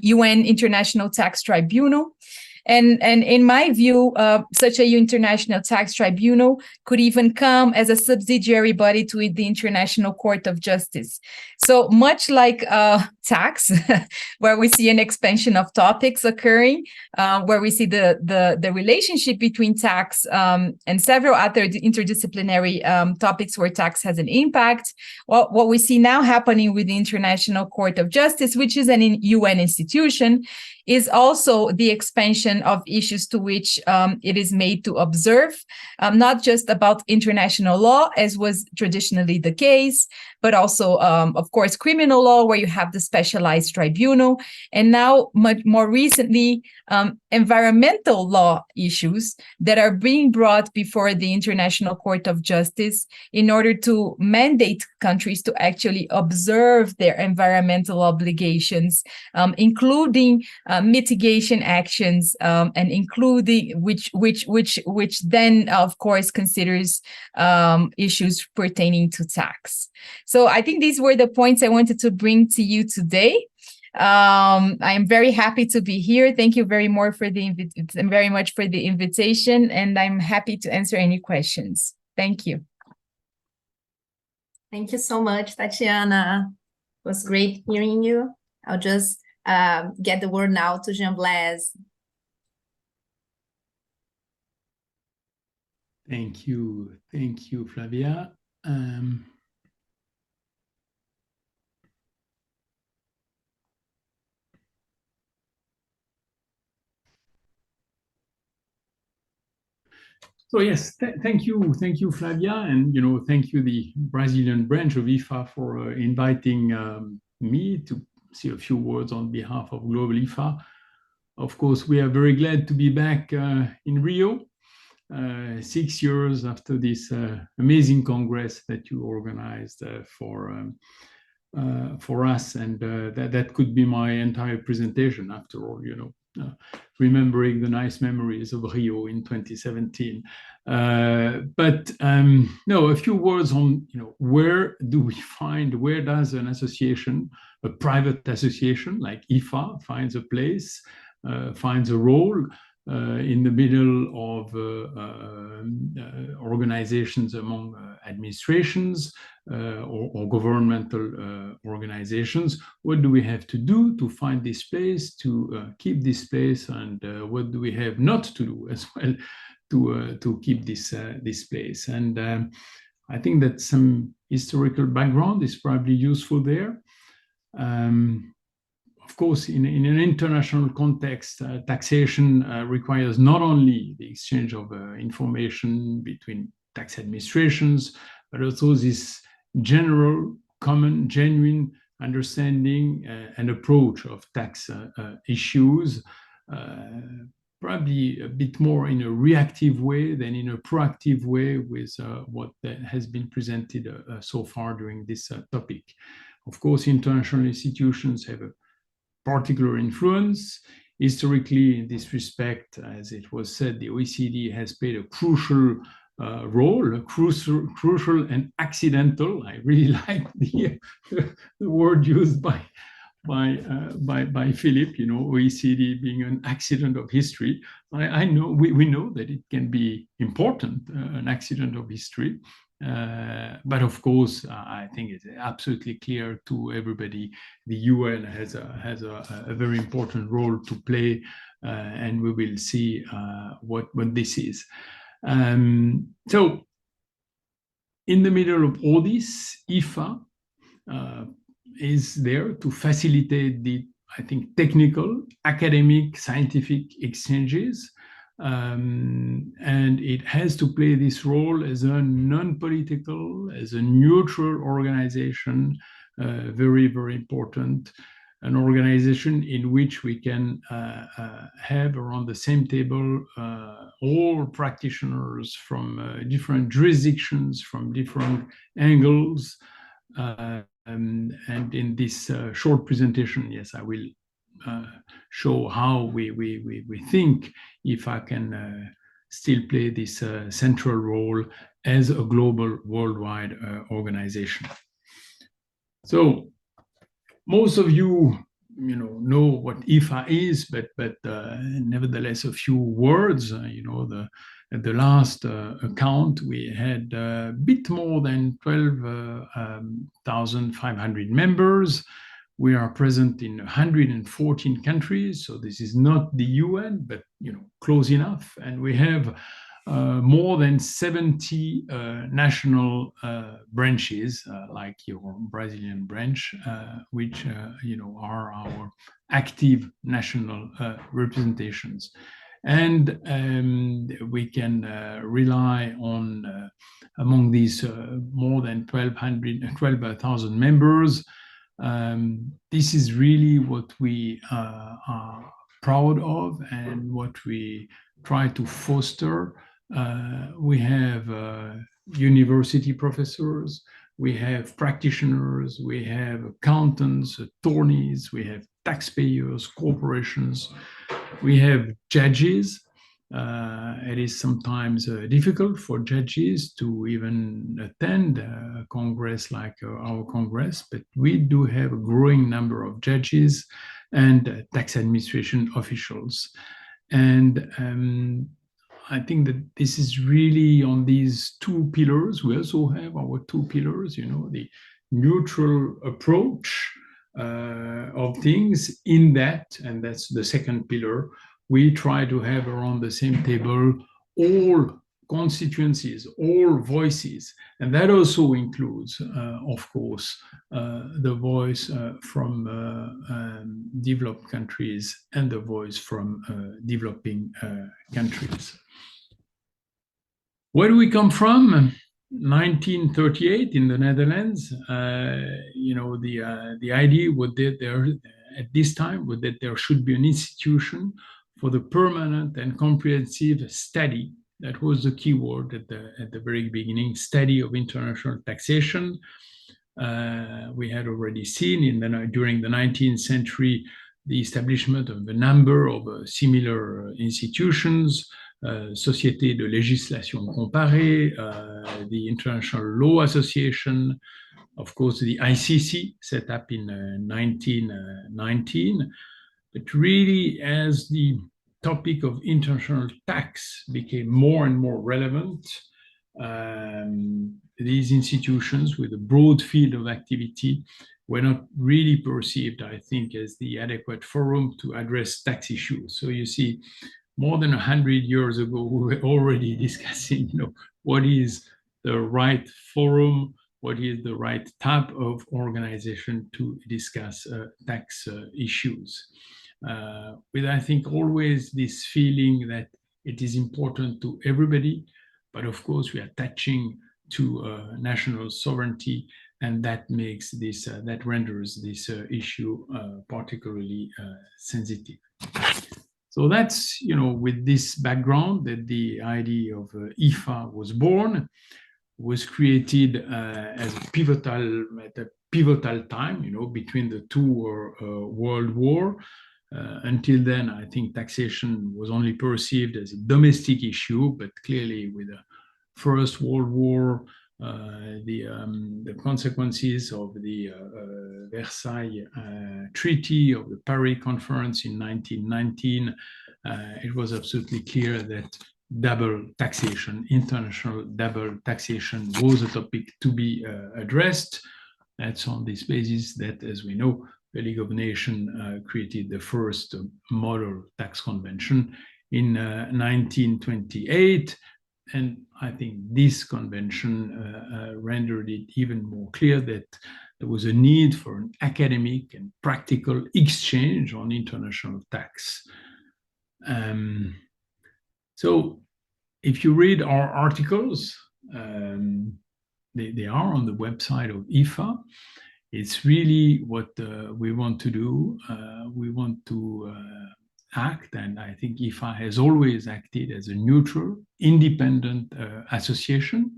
UN International Tax Tribunal. And in my view, such a international tax tribunal could even come as a subsidiary body to the International Court of Justice. So much like tax, where we see an expansion of topics occurring, where we see the relationship between tax and several other interdisciplinary topics where tax has an impact. What we see now happening with the International Court of Justice, which is an UN institution, is also the expansion of issues to which it is made to observe, not just about international law, as was traditionally the case, but also, of course, criminal law, where you have the specialized tribunal, and now much more recently, environmental law issues that are being brought before the International Court of Justice in order to mandate countries to actually observe their environmental obligations, including mitigation actions, and including which then, of course, considers issues pertaining to tax. So I think these were the points I wanted to bring to you today. I am very happy to be here. Thank you very much for the invitation, and I'm happy to answer any questions. Thank you. Thank you so much, Tatiana. It was great hearing you. I'll just get the word now to Jean-Blaise. Thank you, Flavia. So yes, thank you, Flavia, and thank you, the Brazilian branch of IFA, for inviting me to say a few words on behalf of Global IFA. Of course, we are very glad to be back in Rio, 6 years after this amazing Congress that you organized for us, and that could be my entire presentation after all, remembering the nice memories of Rio in 2017. But no, a few words on, where does an association, a private association like IFA, finds a place, finds a role in the middle of organizations among administrations or governmental organizations. What do we have to do to find this space, to keep this space, and what do we have not to do as well to keep this space? And I think that some historical background is probably useful there. of course, in an international context, taxation requires not only the exchange of information between tax administrations, but also this general, common, genuine understanding and approach of tax issues, probably a bit more in a reactive way than in a proactive way with what has been presented so far during this topic. Of course, international institutions have a particular influence. Historically, in this respect, as it was said, the OECD has played a crucial role, crucial and accidental. I really like the word used by Philip, you know, OECD being an accident of history. I know we know that it can be important, an accident of history. But of course, I think it's absolutely clear to everybody, the UN has a very important role to play, and we will see what this is. So, in the middle of all this, IFA is there to facilitate the, I think, technical, academic, scientific exchanges. And it has to play this role as a non-political, as a neutral organization, very, very important, an organization in which we can have around the same table all practitioners from different jurisdictions, from different angles. And in this short presentation, yes, I will show how we think if I can still play this central role as a global worldwide organization. So most of you know what IFA is, but nevertheless a few words. At the last account, we had a bit more than 12,500 members. We are present in 114 countries, so this is not the UN, but close enough. And we have more than 70 national branches, like your Brazilian branch, which are our active national representations. And we can rely on, among these more than 12,000 members, this is really what we are proud of and what we try to foster. We have university professors, we have practitioners, we have accountants, attorneys, we have taxpayers, corporations, we have judges. It is sometimes difficult for judges to even attend a congress like our congress, but we do have a growing number of judges and tax administration officials. And I think that this is really on these two pillars. We also have our two pillars, the neutral approach of things in that, and that's the second pillar. We try to have around the same table all constituencies, all voices, and that also includes, of course, the voice from developed countries and the voice from developing countries. Where do we come from? 1938 in the Netherlands. The idea was that at this time was that there should be an institution for the permanent and comprehensive study. That was the key word at the very beginning, study of international taxation. We had already seen during the 19th century the establishment of a number of similar institutions, Société de législation comparée, the International Law Association, of course the ICC set up in 1919. But really, as the topic of international tax became more and more relevant, these institutions with a broad field of activity were not really perceived, I think, as the adequate forum to address tax issues. So you see, more than 100 years ago, we were already discussing, what is the right forum what is the right type of organization to discuss tax issues. With, I think, always this feeling that it is important to everybody, but of course we are touching to national sovereignty, and that makes this, that renders this issue particularly sensitive. So that's, with this background that the idea of IFA was born, was created as a at a pivotal time, between the two world war. Until then, I think taxation was only perceived as a domestic issue, but clearly with the First World War, the consequences of the Versailles Treaty, of the Paris Conference in 1919, it was absolutely clear that double taxation, international double taxation, was a topic to be addressed. That's on this basis that, as we know, the League of Nations created the first model tax convention in 1928. And I think this convention rendered it even more clear that there was a need for an academic and practical exchange on international tax. So if you read our articles, they are on the website of IFA. It's really what we want to do. We want to act, and I think IFA has always acted as a neutral, independent association.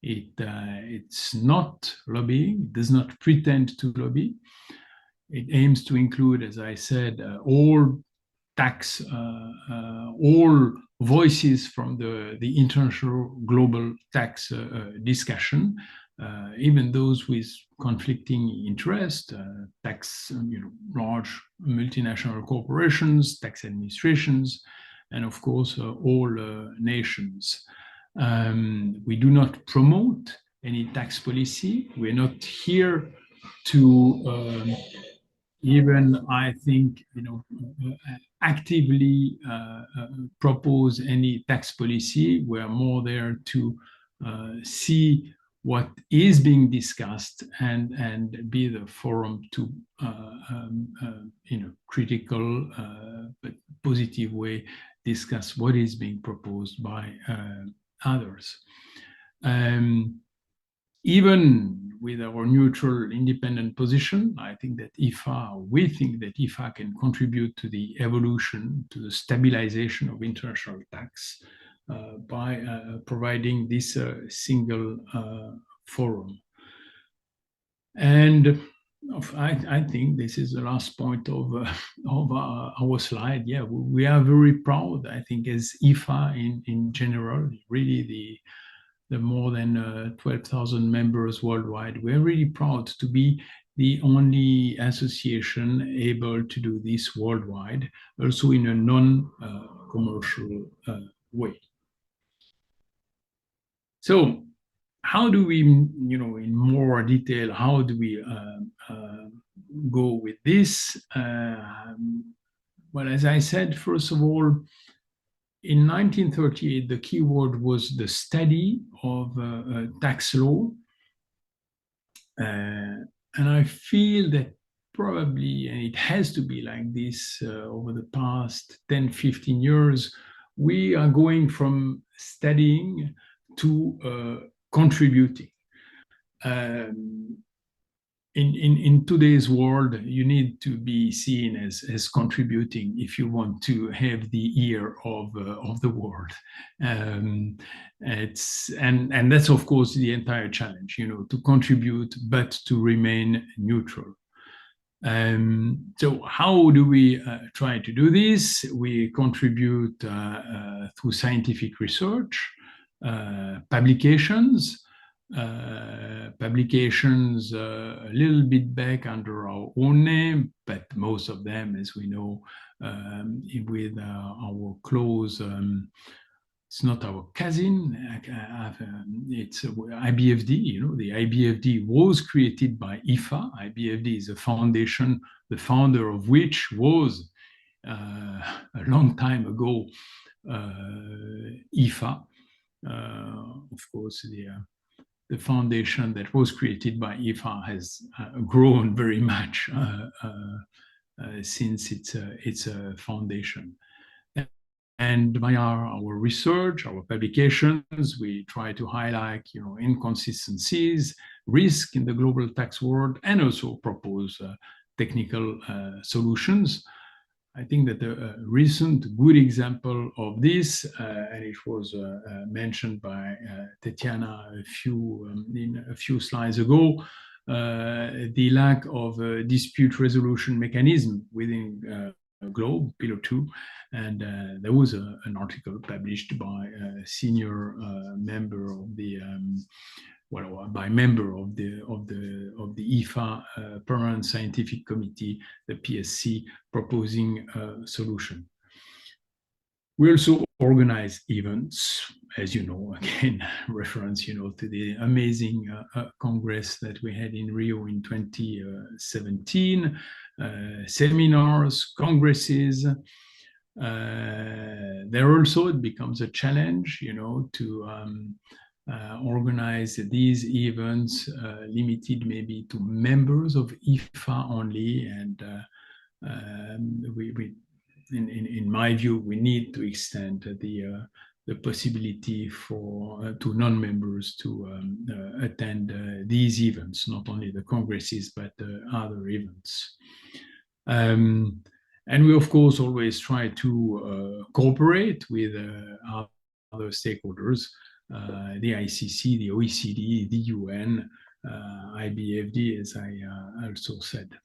It's not lobbying, it does not pretend to lobby. It aims to include, as I said, all tax, all voices from the international global tax discussion, even those with conflicting interest, tax, large multinational corporations, tax administrations, and of course, all nations. We do not promote any tax policy. We're not here to even, I think, actively propose any tax policy. We're more there to see what is being discussed and be the forum to, in a critical but positive way, discuss what is being proposed by others. Even with our neutral, independent position, I think that we think that IFA can contribute to the evolution, to the stabilization of international tax by providing this single forum. And I think this is the last point of our slide. Yeah, we are very proud, I think, as IFA in general, really the more than 12,000 members worldwide. We're really proud to be the only association able to do this worldwide, also in a non-commercial way. So how do we, in more detail, how do we go with this? Well, as I said, first of all, in 1938, the key word was the study of tax law. And I feel that probably, and it has to be like this over the past 10, 15 years, we are going from studying to contributing. In today's world, you need to be seen as contributing if you want to have the ear of the world. And that's of course the entire challenge, to contribute but to remain neutral. So how do we try to do this? We contribute through scientific research, publications a little bit back under our own name, but most of them, as we know, with our close, it's not our cousin, it's IBFD. The IBFD was created by IFA. IBFD is a foundation, the founder of which was a long time ago IFA. Of course, the foundation that was created by IFA has grown very much since its foundation. And by our research, our publications, we try to highlight, inconsistencies, risk in the global tax world, and also propose technical solutions. I think that a recent good example of this, and it was mentioned by Tatiana a few slides ago, the lack of a dispute resolution mechanism within Globe, Pillar 2, and there was an article published by a senior member of the member of the IFA Permanent Scientific Committee, the PSC, proposing a solution. We also organize events, as you know, again, reference, to the amazing Congress that we had in Rio in 2017, seminars, congresses. There also it becomes a challenge, to organize these events limited maybe to members of IFA only, and in my view, we need to extend the possibility to non-members to attend these events, not only the congresses, but other events. And we, of course, always try to cooperate with other stakeholders, the ICC, the OECD, the UN, IBFD, as I also said.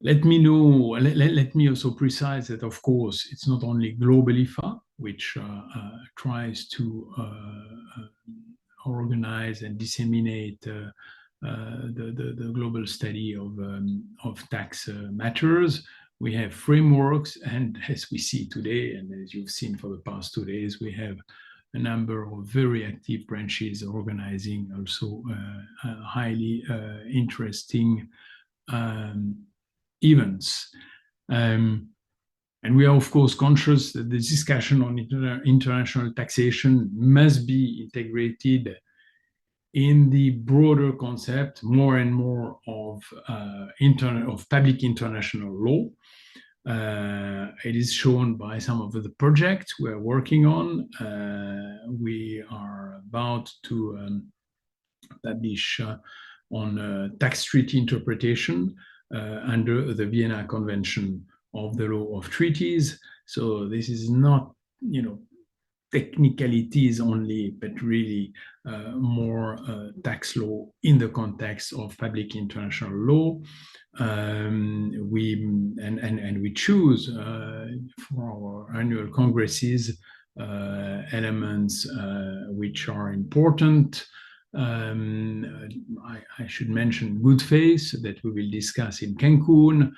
Let me also precise that, of course, it's not only Global IFA, which tries to organize and disseminate the global study of tax matters. We have frameworks, and as we see today, and as you've seen for the past 2 days, we have a number of very active branches organizing also highly interesting events. And we are, of course, conscious that the discussion on international taxation must be integrated in the broader concept more and more of public international law. It is shown by some of the projects we are working on. We are about to publish on tax treaty interpretation under the Vienna Convention of the Law of Treaties. So this is not, technicalities only, but really more tax law in the context of public international law. We choose for our annual congresses elements which are important. I should mention good faith that we will discuss in Cancun.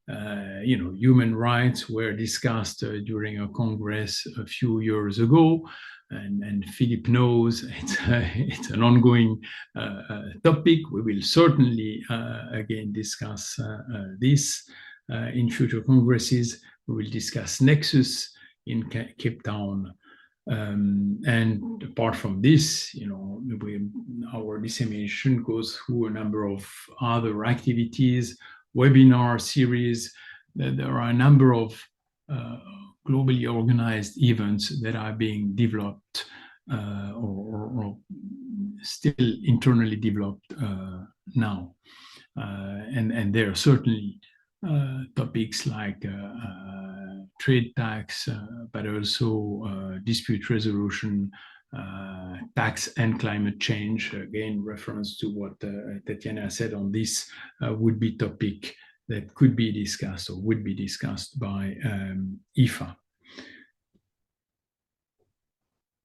Human rights were discussed during a congress a few years ago, and Philip knows it's an ongoing topic. We will certainly again discuss this in future congresses. We will discuss Nexus in Cape Town. And apart from this, our dissemination goes through a number of other activities, webinar series. There are a number of globally organized events that are being developed or still internally developed now. And there are certainly topics like trade tax, but also dispute resolution, tax and climate change. Again, reference to what Tatiana said on this would be topic that could be discussed or would be discussed by IFA.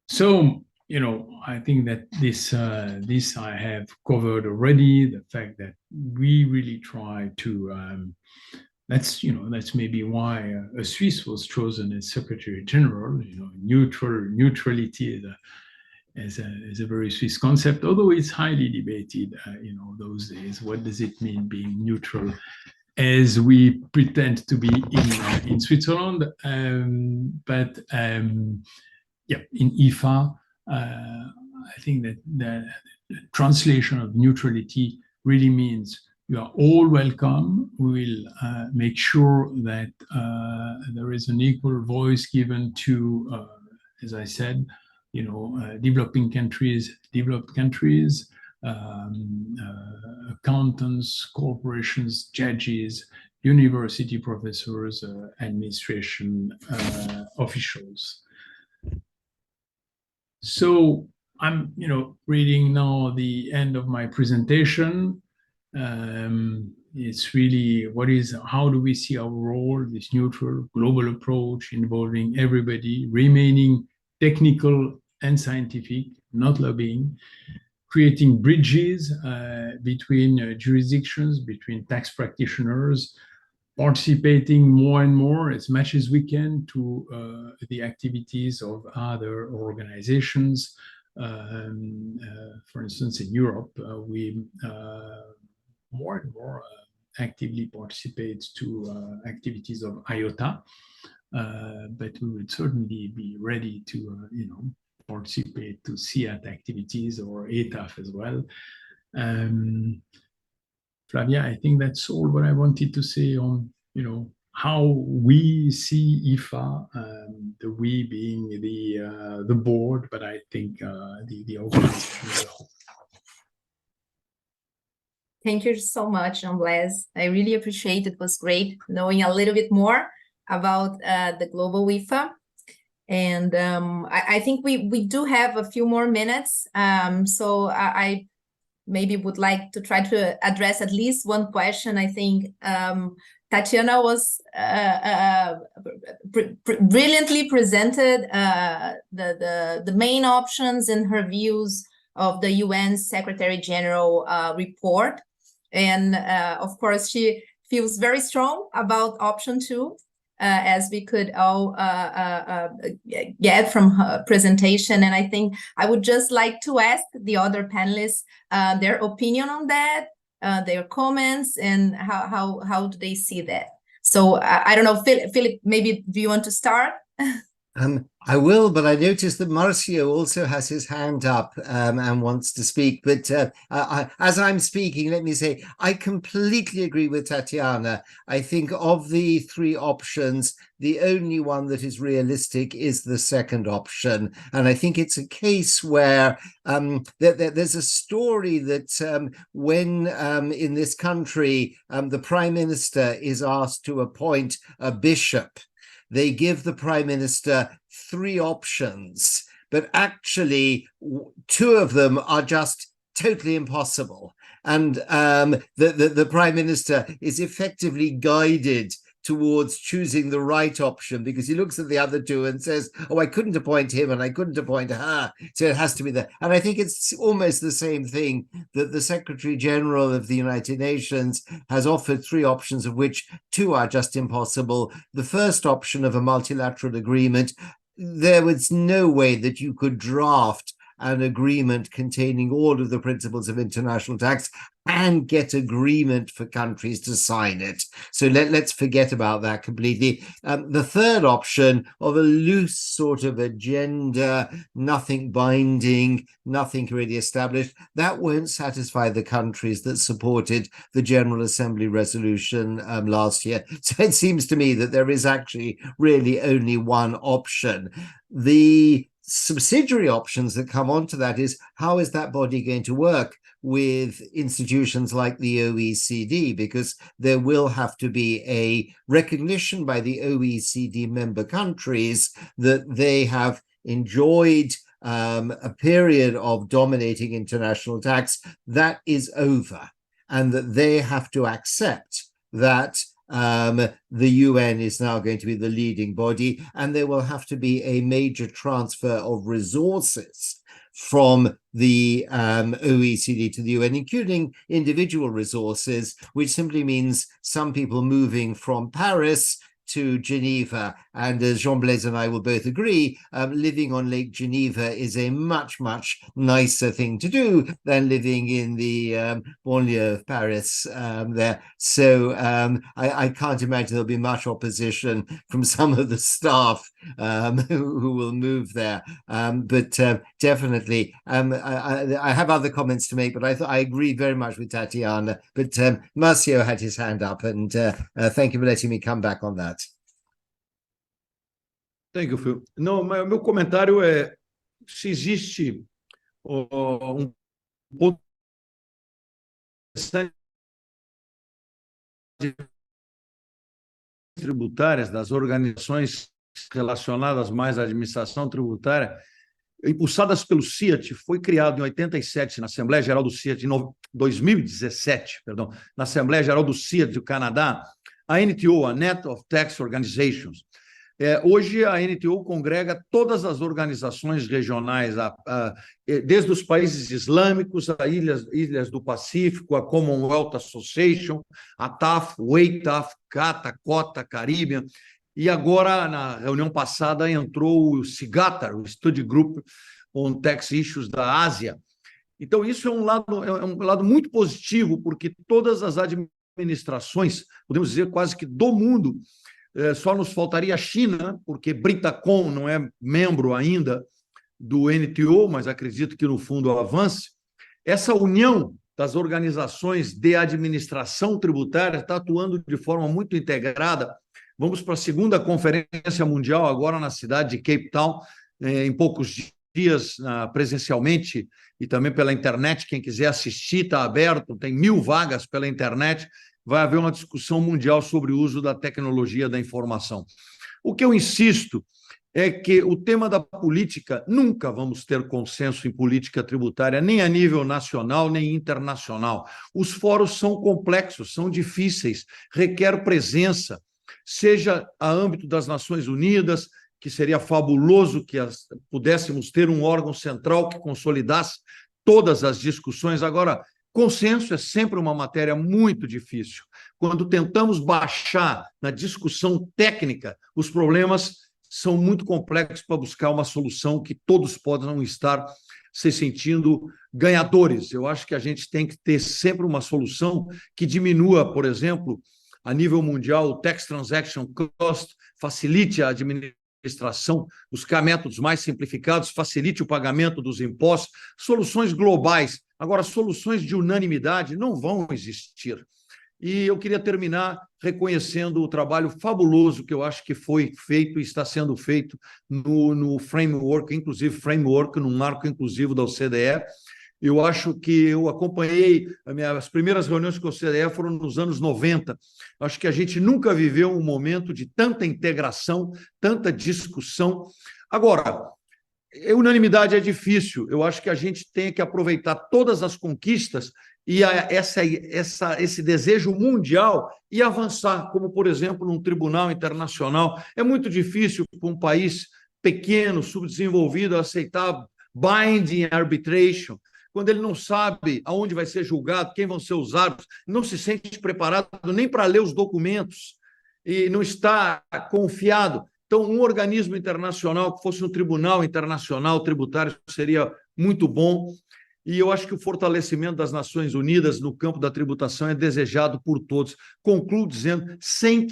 So, I think that this I have covered already. The fact that we really try to that's maybe why a Swiss was chosen as Secretary General. Neutrality is a very Swiss concept, although it's highly debated. Those days, what does it mean being neutral, as we pretend to be in Switzerland? In IFA, I think that the translation of neutrality really means you are all welcome. We will make sure that there is an equal voice given to, as I said, developing countries, developed countries, accountants, corporations, judges, university professors, administration officials. So I'm, reading now the end of my presentation. It's really how do we see our role, this neutral global approach involving everybody, remaining technical and scientific, not lobbying, creating bridges between jurisdictions, between tax practitioners, participating more and more as much as we can to the activities of other organizations. For instance, in Europe, we more and more actively participate to activities of IOTA, but we would certainly be ready to, participate to CIAT activities or ATAF as well. Flavia, I think that's all what I wanted to say on, how we see IFA, the we being the board, but I think the organization as a whole. Thank you so much, Blaise. I really appreciate it. It was great knowing a little bit more about the global IFA. And I think we do have a few more minutes. So I maybe would like to try to address at least one question. I think Tatiana was brilliantly presented the main options and her views of the UN Secretary General report. And of course, she feels very strong about option 2, as we could all get from her presentation. And I think I would just like to ask the other panelists their opinion on that, their comments, and how do they see that? So I don't know, Philip, maybe do you want to start? I will, but I noticed that Marcio also has his hand up and wants to speak. But as I'm speaking, let me say, I completely agree with Tatiana. I think of the 3 options, the only one that is realistic is the second option. And I think it's a case where there's a story that when in this country, the Prime Minister is asked to appoint a bishop, they give the Prime Minister 3 options, but actually 2 of them are just totally impossible. And the Prime Minister is effectively guided towards choosing the right option because he looks at the other 2 and says, oh, I couldn't appoint him and I couldn't appoint her, so it has to be that. And I think it's almost the same thing that the Secretary General of the United Nations has offered 3 options, of which 2 are just impossible. The first option of a multilateral agreement, there was no way that you could draft an agreement containing all of the principles of international tax and get agreement for countries to sign it. So let's forget about that completely. The third option of a loose sort of agenda, nothing binding, nothing really established, that won't satisfy the countries that supported the General Assembly resolution last year. So it seems to me that there is actually really only one option. The subsidiary options that come onto that is, how is that body going to work with institutions like the OECD? Because there will have to be a recognition by the OECD member countries that they have enjoyed a period of dominating international tax that is over, and that they have to accept that the UN is now going to be the leading body, and there will have to be a major transfer of resources from the OECD to the UN, including individual resources, which simply means some people moving from Paris to Geneva. And as Jean-Blaise and I will both agree, living on Lake Geneva is a much, much nicer thing to do than living in the banlieue of Paris there. So I can't imagine there'll be much opposition from some of the staff who will move there. But definitely, I have other comments to make, but I agree very much with Tatiana. But Marcio had his hand up, and thank you for letting me come back on that. Thank you, Phil. Não, meu comentário é se existe um ponto interessante tributárias das organizações relacionadas mais à administração tributária, impulsadas pelo CIAT, foi criado em 87 na Assembleia Geral do CIAT, em 2017, perdão, na Assembleia Geral do CIAT do Canadá, a NTO, a Net of Tax Organizations. Hoje, a NTO congrega todas as organizações regionais, desde os países islâmicos, a ilhas do Pacífico, a Commonwealth Association, a TAF, WEITAF, CATA, COTA, Caribbean, e agora, na reunião passada, entrou o CIAT, o Study Group on Tax Issues da Ásia. Então, isso é um lado muito positivo, porque todas as administrações, podemos dizer quase que do mundo, só nos faltaria a China, porque Britacom não é membro ainda do NTO, mas acredito que no fundo avance. Essa união das organizações de administração tributária está atuando de forma muito integrada. Vamos para a segunda conferência mundial agora na cidade de Cape Town, em poucos dias presencialmente e também pela internet. Quem quiser assistir está aberto, tem 1000 vagas pela internet. Vai haver uma discussão mundial sobre o uso da tecnologia da informação. O que eu insisto é que o tema da política, nunca vamos ter consenso em política tributária, nem a nível nacional, nem internacional. Os fóruns são complexos, são difíceis, requer presença, seja a âmbito das Nações Unidas, que seria fabuloso que pudéssemos ter um órgão central que consolidasse todas as discussões. Agora, consenso é sempre uma matéria muito difícil. Quando tentamos baixar na discussão técnica, os problemas são muito complexos para buscar uma solução que todos possam estar se sentindo ganhadores. Eu acho que a gente tem que ter sempre uma solução que diminua, por exemplo, a nível mundial, o Tax Transaction Cost, facilite a administração, buscar métodos mais simplificados, facilite o pagamento dos impostos, soluções globais. Agora, soluções de unanimidade não vão existir. E eu queria terminar reconhecendo o trabalho fabuloso que eu acho que foi feito e está sendo feito no framework, inclusive framework, no marco inclusivo da OCDE. Eu acho que eu acompanhei, as primeiras reuniões com a OCDE foram nos anos 90. Acho que a gente nunca viveu um momento de tanta integração, tanta discussão. Agora, unanimidade é difícil. Eu acho que a gente tem que aproveitar todas as conquistas e esse desejo mundial e avançar, como, por exemplo, num tribunal internacional. É muito difícil para um país pequeno, subdesenvolvido, aceitar binding arbitration, quando ele não sabe aonde vai ser julgado, quem vão ser os árbitros, não se sente preparado nem para ler os documentos e não está confiado. Então, um organismo internacional, que fosse um tribunal internacional tributário, seria muito bom. E eu acho que o fortalecimento das Nações Unidas no campo da tributação é desejado por todos. Concluo dizendo,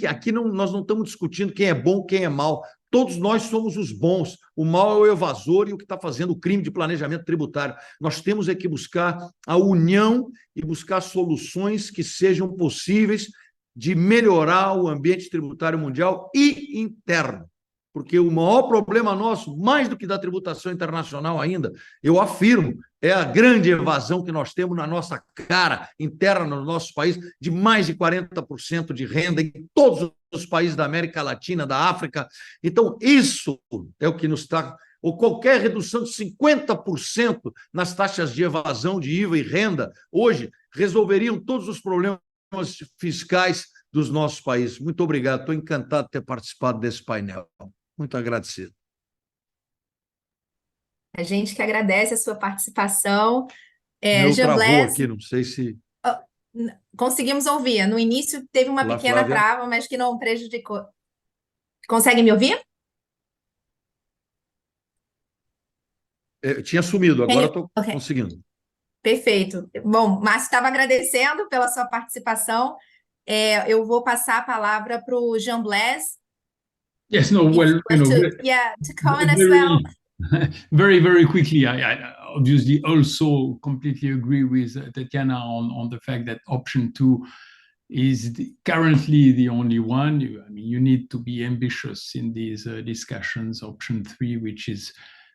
aqui nós não estamos discutindo quem é bom, quem é mau. Todos nós somos os bons. O mal é o evasor e o que está fazendo o crime de planejamento tributário. Nós temos que buscar a união e buscar soluções que sejam possíveis de melhorar o ambiente tributário mundial e interno. Porque o maior problema nosso, mais do que da tributação internacional ainda, eu afirmo, é a grande evasão que nós temos na nossa cara interna no nosso país, de mais de 40% de renda em todos os países da América Latina, da África. Então, isso é o que nos está... Ou qualquer redução de 50% nas taxas de evasão de IVA e renda, hoje, resolveriam todos os problemas fiscais dos nossos países. Muito obrigado, estou encantado de ter participado desse painel. Muito agradecido. A gente que agradece a sua participação. Meu Jean travou Blaise, aqui, não sei se... conseguimos ouvir. No início teve uma Olá, pequena Flávia. trava, mas que não prejudicou. Consegue me ouvir? Eu tinha sumido, agora estou Ok. conseguindo. Perfeito. Bom, Márcio estava agradecendo pela sua participação. Eu vou passar a palavra para o Jean Blaise. Yes, no, well, to comment as well. Very, very quickly, I obviously also completely agree with Tatiana on the fact that option 2 is currently the only one. You need to be ambitious in these discussions. Option 3, which is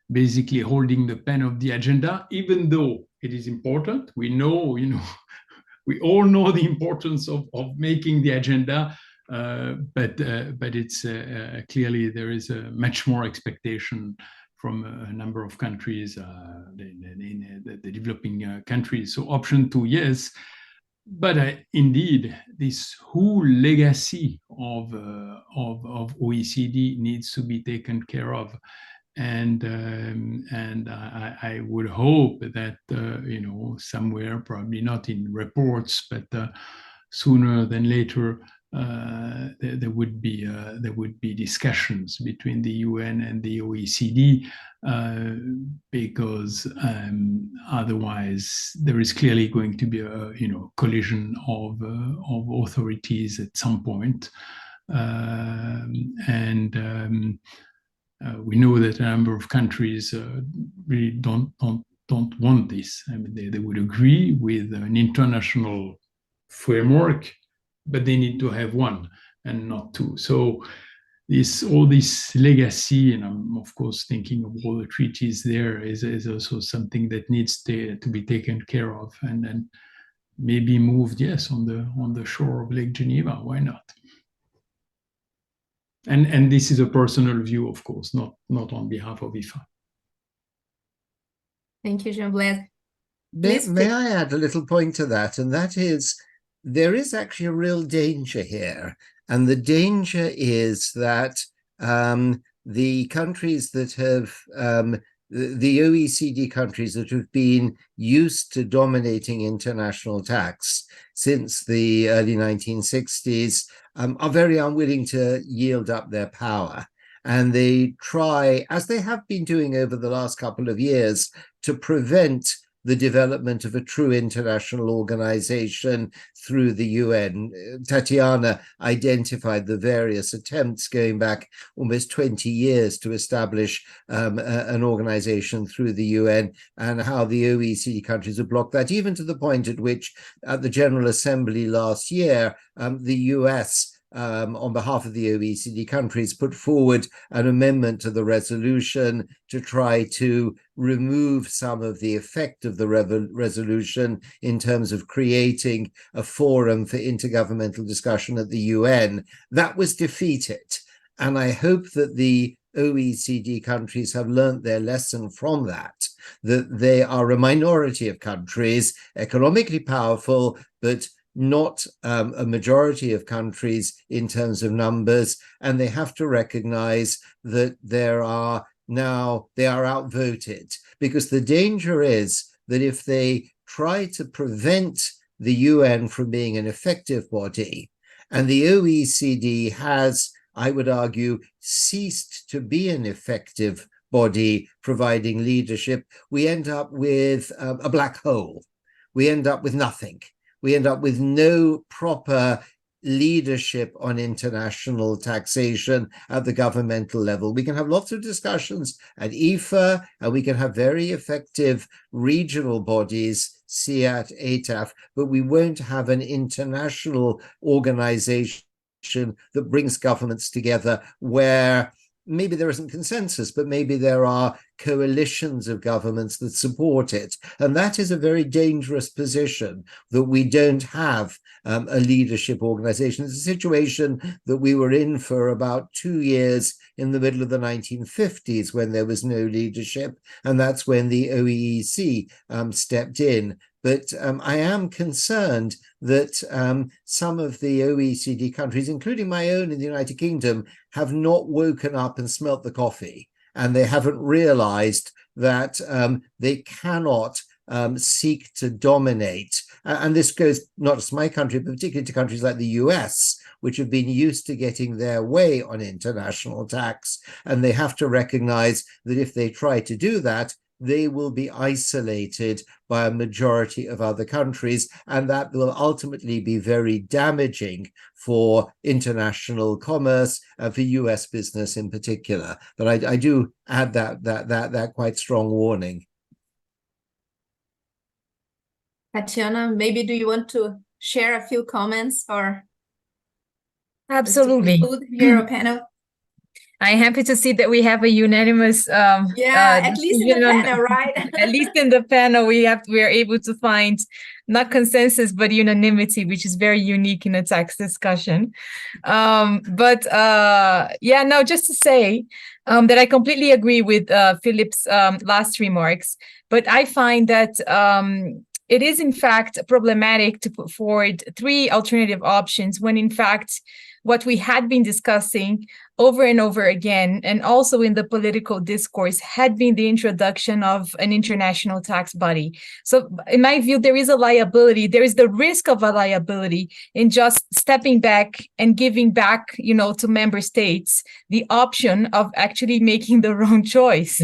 basically holding the pen of the agenda, even though it is important. We know, we all know the importance of making the agenda, but it's clearly there is a much more expectation from a number of countries, in the developing countries. So option 2, yes. But indeed, this whole legacy of OECD needs to be taken care of, and I would hope that somewhere, probably not in reports, but sooner than later, there would be discussions between the UN and the OECD, because otherwise there is clearly going to be a collision of authorities at some point, we know that a number of countries really don't want this. I mean, they would agree with an international framework, but they need to have one and not two. So all this legacy, and I'm of course thinking of all the treaties there, is also something that needs to be taken care of, and maybe moved, yes, on the shore of Lake Geneva. Why not? And this is a personal view, of course, not on behalf of IFA. Thank you, Jean-Blaise. May I add a little point to that? And that is, there is actually a real danger here. And the danger is that the countries that have, the OECD countries that have been used to dominating international tax since the early 1960s are very unwilling to yield up their power. And they try, as they have been doing over the last couple of years, to prevent the development of a true international organization through the UN. Tatiana identified the various attempts going back almost 20 years to establish an organization through the UN, and how the OECD countries have blocked that, even to the point at which at the General Assembly last year, the US on behalf of the OECD countries, put forward an amendment to the resolution to try to remove some of the effect of the resolution in terms of creating a forum for intergovernmental discussion at the UN. That was defeated. And I hope that the OECD countries have learned their lesson from that they are a minority of countries, economically powerful, but not a majority of countries in terms of numbers, and they have to recognize that they are outvoted, because the danger is that if they try to prevent the UN from being an effective body, and the OECD has, I would argue, ceased to be an effective body providing leadership, we end up with a black hole. We end up with nothing. We end up with no proper leadership on international taxation at the governmental level. We can have lots of discussions at IFA, and we can have very effective regional bodies, CIAT, ATAF, but we won't have an international organization that brings governments together, where maybe there isn't consensus, but maybe there are coalitions of governments that support it. And that is a very dangerous position, that we don't have a leadership organization. It's a situation that we were in for about 2 years in the middle of the 1950s, when there was no leadership. And that's when the OEEC stepped in. But I am concerned that some of the OECD countries, including my own in the United Kingdom, have not woken up and smelt the coffee. And they haven't realized that they cannot seek to dominate. And this goes not just my country, but particularly to countries like the US, which have been used to getting their way on international tax. And they have to recognize that if they try to do that, they will be isolated by a majority of other countries, and that will ultimately be very damaging for international commerce and for US business in particular. But I do add that quite strong warning. Tatiana, maybe do you want to share a few comments or Absolutely. to conclude your panel? I'm happy to see that we have a unanimous at least in the panel, right? At least in the panel we are able to find not consensus but unanimity, which is very unique in a tax discussion. Just to say that I completely agree with Philip's last remarks, but I find that it is in fact problematic to put forward 3 alternative options when in fact what we had been discussing over and over again, and also in the political discourse, had been the introduction of an international tax body. So in my view, there is a liability, there is the risk of a liability in just stepping back and giving back, to member states the option of actually making the wrong choice.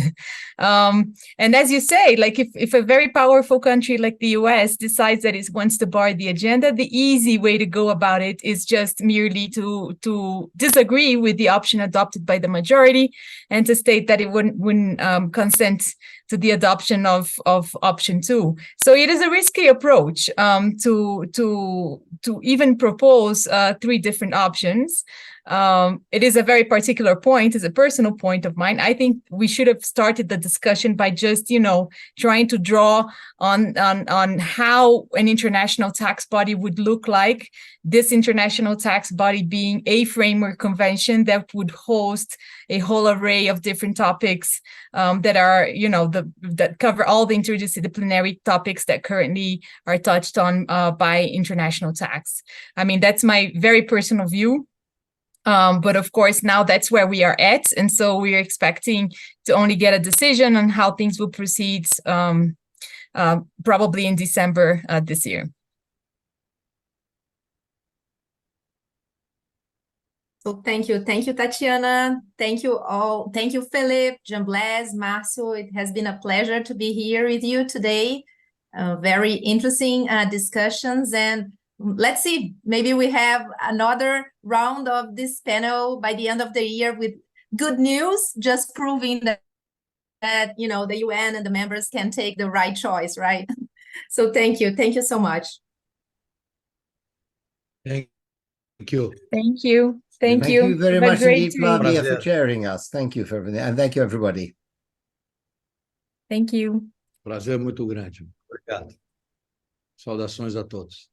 And as you say, like if a very powerful country like the US decides that it wants to bar the agenda, the easy way to go about it is just merely to disagree with the option adopted by the majority and to state that it wouldn't consent to the adoption of option 2. So it is a risky approach to even propose 3 different options. It is a very particular point, is a personal point of mine. I think we should have started the discussion by just, trying to draw on how an international tax body would look like. This international tax body being a framework convention that would host a whole array of different topics that are, that cover all the interdisciplinary topics that currently are touched on by international tax. I mean, that's my very personal view. But of course, now that's where we are at. And so we are expecting to only get a decision on how things will proceed probably in December this year. So thank you, Tatiana. Thank you all. Thank you, Philip, Blaise, Marcio. It has been a pleasure to be here with you today. Very interesting discussions, and let's see, maybe we have another round of this panel by the end of the year with good news, just proving that the UN and the members can take the right choice, right? So thank you so much. Thank you. Thank you. Thank you very much indeed, Flavia, for chairing us. Thank you for everything, and thank you, everybody. Thank you. Prazer muito grande. Obrigado. Saudações a todos.